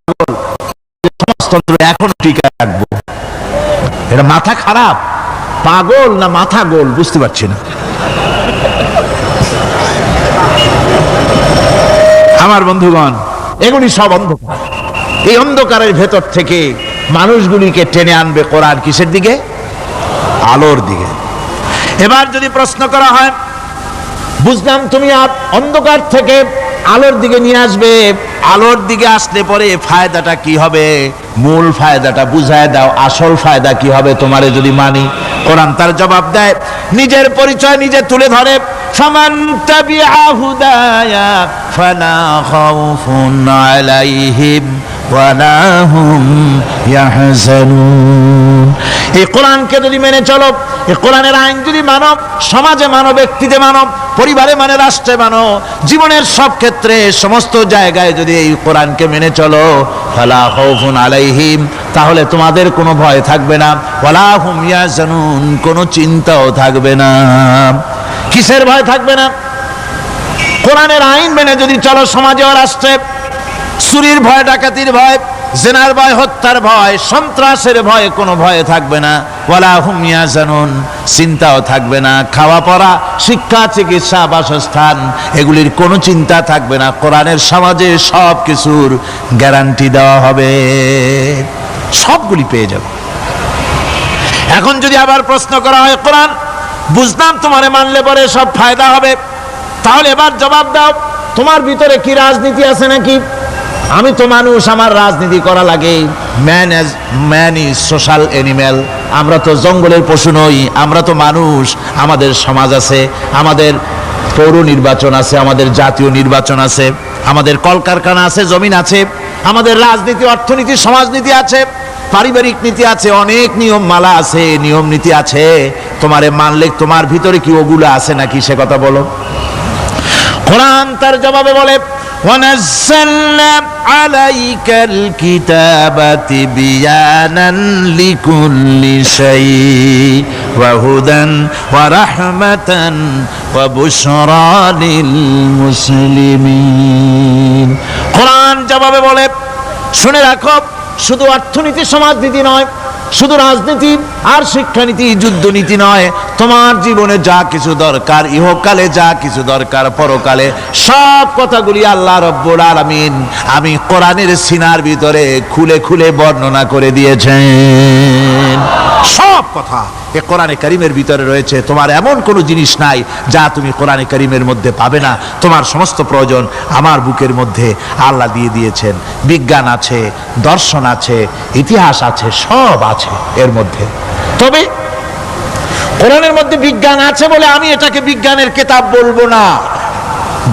সমাজতন্ত্র এখন টিকে রাখবো। এটা মাথা খারাপ, পাগল না মাথা গোল বুঝতে পারছি না। আমার বন্ধুগণ, এগুলি সব অন্ধকার। এই অন্ধকারের ভেতর থেকে মানুষগুলিকে টেনে আনবে কোরআন কিসের দিকে? আলোর দিকে। এবার যদি প্রশ্ন করা হয়, বুঝলাম তুমি অন্ধকার থেকে আলোর দিকে নিয়ে আসবে, আলোর দিকে আসলে পরে ফায়দাটা কি হবে? মূল ফায়দাটা বুঝায় দাও, আসল ফায়দা কি হবে তোমারে যদি মানি? কোরআন তার জবাব দেয়, নিজের পরিচয় নিজে তুলে ধরে, ফামান তাবিআ হুদায়া ফালা খাউফুন আলাইহিম ওয়ালা হুম ইয়াহজানুন। এই কোরআনকে যদি মেনে চলো, এই কোরআনের আইন যদি মানো, সমাজে মানো, ব্যক্তিতে মানো, পরিবারে মানে, রাষ্ট্রে মানো, জীবনের সব ক্ষেত্রে সমস্ত জায়গায় যদি এই কোরআনকে মেনে চলো, ফালা খাউফুন আলাইহিম, তাহলে তোমাদের কোনো ভয় থাকবে না, ওয়ালা হুম ইয়াহজানুন, কোনো চিন্তাও থাকবে না। কিসের ভয় থাকবে না? কোরআনের আইন মেনে যদি চলো সমাজে ও রাষ্ট্রে, চুরির ভয়, ডাকাতির ভয়, জিনার ভয়, হত্যার ভয়, সন্ত্রাসের ভয়, কোনো ভয় থাকবে না। ওয়ালা হুম ইয়াহজানুন, চিন্তাও থাকবে না। খাওয়া পড়া, শিক্ষা, চিকিৎসা, বাসস্থান, এগুলির কোনো চিন্তা থাকবে না। কোরআনের সমাজে সব কিছুর গ্যারান্টি দেওয়া হবে, সবগুলি পেয়ে যাবে। এখন যদি আবার প্রশ্ন করা হয়, কোরআন বুঝলাম তোমারে মানলে পরে সব ফায়দা হবে, তাহলে এবার জবাব দাও, তোমার ভিতরে কি রাজনীতি আছে নাকি? আমি তো মানুষ, আমার রাজনীতি করা লাগে। Man is social animal. আমরা তো জঙ্গলের পশু নই, আমরা তো মানুষ। আমাদের সমাজ আছে, আমাদের পৌর নির্বাচন আছে, আমাদের জাতীয় নির্বাচন আছে, আমাদের কলকারখানা আছে, জমিন আছে, আমাদের রাজনীতি, অর্থনীতি, সমাজনীতি আছে, পারিবারিক নীতি আছে, অনেক নিয়ম মালা আছে, নিয়ম নীতি আছে। তোমারে মানলে তোমার ভিতরে কি ওগুলো আছে নাকি, সে কথা বলো। কোরআন তার জবাবে বলে, وَنَزَّلْنَا عَلَيْكَ الْكِتَابَ تِبْيَانًا لِكُلِّ شَيْءٍ وَهُدًى وَرَحْمَةً وَبُشْرَى لِلْمُسْلِمِينَ। কোরআন জবাবে বলে, শুনে রাখো, শুধু অর্থনীতি সমাজনীতি নয়, শুধু রাজনীতি আর শিক্ষানীতি, যুদ্ধনীতি নয়, তোমার জীবনে যা কিছু দরকার, ইহকালে যা কিছু দরকার, পরকালে, সব কথাগুলি আল্লাহ রব্বুল আলামিন আমি কোরআনের সিনার ভিতরে খুলে খুলে বর্ণনা করে দিয়েছেন। সব কথা এ কোরআনে কারীমের ভিতরে রয়েছে। তোমার এমন কোনো জিনিস নাই যা তুমি কোরআনে কারীমের মধ্যে পাবে না। তোমার সমস্ত প্রয়োজন আমার বুকের মধ্যে আল্লাহ দিয়ে দিয়েছেন। বিজ্ঞান আছে, দর্শন আছে, ইতিহাস আছে, সব আছে এর মধ্যে। তবে কোরআনের মধ্যে বিজ্ঞান আছে বলে আমি এটাকে বিজ্ঞানের কিতাব বলবো না,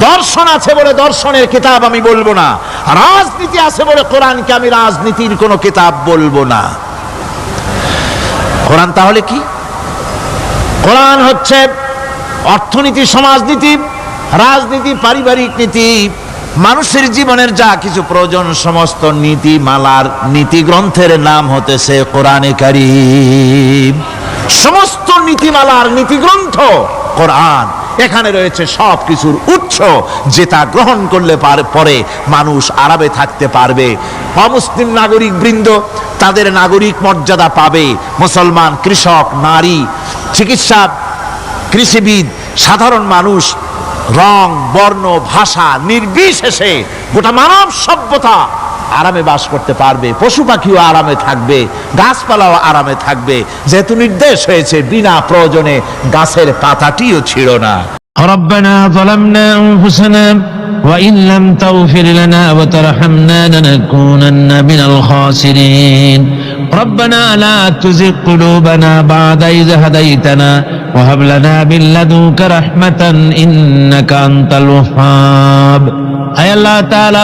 দর্শন আছে বলে দর্শনের কিতাব আমি বলবো না, রাজনীতি আছে বলে কোরআনকে আমি রাজনীতির কোনো কিতাব বলবো না। কোরআন তাহলে কি? কোরআন হচ্ছে অর্থনীতি, সমাজনীতি, রাজনীতি, পারিবারিক নীতি, মানুষের জীবনের যা কিছু প্রয়োজন, সমস্ত নীতি মালার নীতি গ্রন্থের নাম হতেছে কোরআনে কারীম। সমস্ত নীতিমালার নীতি গ্রন্থ কোরআন। এখানে রয়েছে সব কিছুর উৎস, যেটা গ্রহণ করলে পরে মানুষ আরামে থাকতে পারবে। অমুসলিম নাগরিক বৃন্দ তাদের নাগরিক মর্যাদা পাবে। মুসলমান, কৃষক, নারী, চিকিৎসা, কৃষিবিদ, সাধারণ মানুষ, রং, বর্ণ, ভাষা নির্বিশেষে গোটা মানব সভ্যতা আরামে বাস করতে পারবে। পশু পাখিও আরামে থাকবে, গাছপালাও আরামে থাকবে, যেহেতু নির্দেশ হয়েছে বিনা প্রয়োজনে গাছের পাতাটিও ছিঁড় না। ربنا ظلمنا أنفسنا وإن لم تغفر لنا وترحمنا لنكونن من الخاسرين ربنا لا تزغ قلوبنا بعد إذ هديتنا وهب لنا من لدنك رحمة إنك أنت الوهاب। أي الله تعالى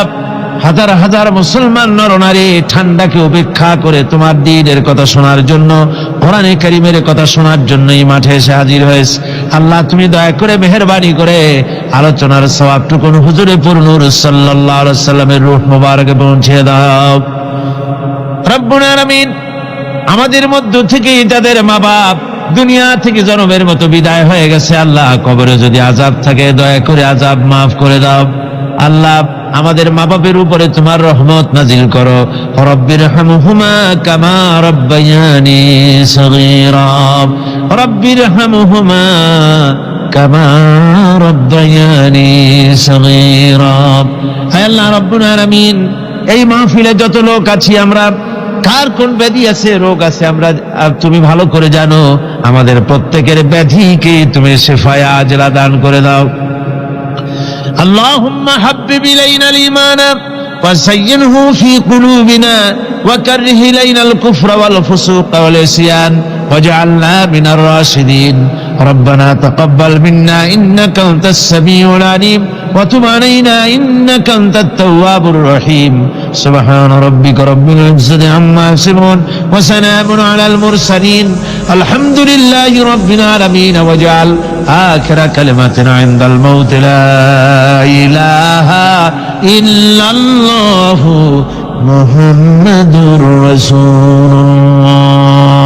হাজার হাজার মুসলমান নরনারী ঠান্ডাকে উপেক্ষা করে তোমার দ্বীনের কথা শোনার জন্য, কোরআনে কারীমের কথা শোনার জন্য এই মাঠে এসে হাজির হয়েছে। আল্লাহ তুমি দয়া করে মেহেরবানি করে আলোচনার সওয়াবটুকু হুজুরে পুরনূর সাল্লাল্লাহু আলাইহি সাল্লামের রূহ মোবারকে পৌঁছে দাও। রব্বুল আলামিন, আমাদের মধ্য থেকে যাদের মা বাপ দুনিয়া থেকে জনমের মতো বিদায় হয়ে গেছে, আল্লাহ কবরে যদি আযাব থাকে দয়া করে আযাব মাফ করে দাও। আল্লাহ আমাদের মা বাপের উপরে তোমার রহমত নাজিল করো। রব্বিরহামহুমা কামা রব্বায়ানি সগীরা, রব্বিরহামহুমা কামা রব্বায়ানি সগীরা। হে আল্লাহ রব্বুল আলামিন, এই মাহফিলে যত লোক আছি আমরা, কার কোন ব্যাধি আছে, রোগ আছে, আমরা তুমি ভালো করে জানো। আমাদের প্রত্যেকের ব্যাধিকে তুমি শিফায়ে আজলা দান করে দাও। اللهم حبب إلينا الإيمان وزينه في قلوبنا وكره إلينا الكفر والفسوق والعصيان واجعلنا من الراشدين ربنا تقبل منا إنك أنت السميع العليم وتب علينا إنك أنت التواب الرحيم سبحان ربك رب العزة عما يصفون وسلام على المرسلين الحمد لله رب العالمين واجعل آخر كلمتنا عند الموت لا إله إلا الله محمد رسول الله।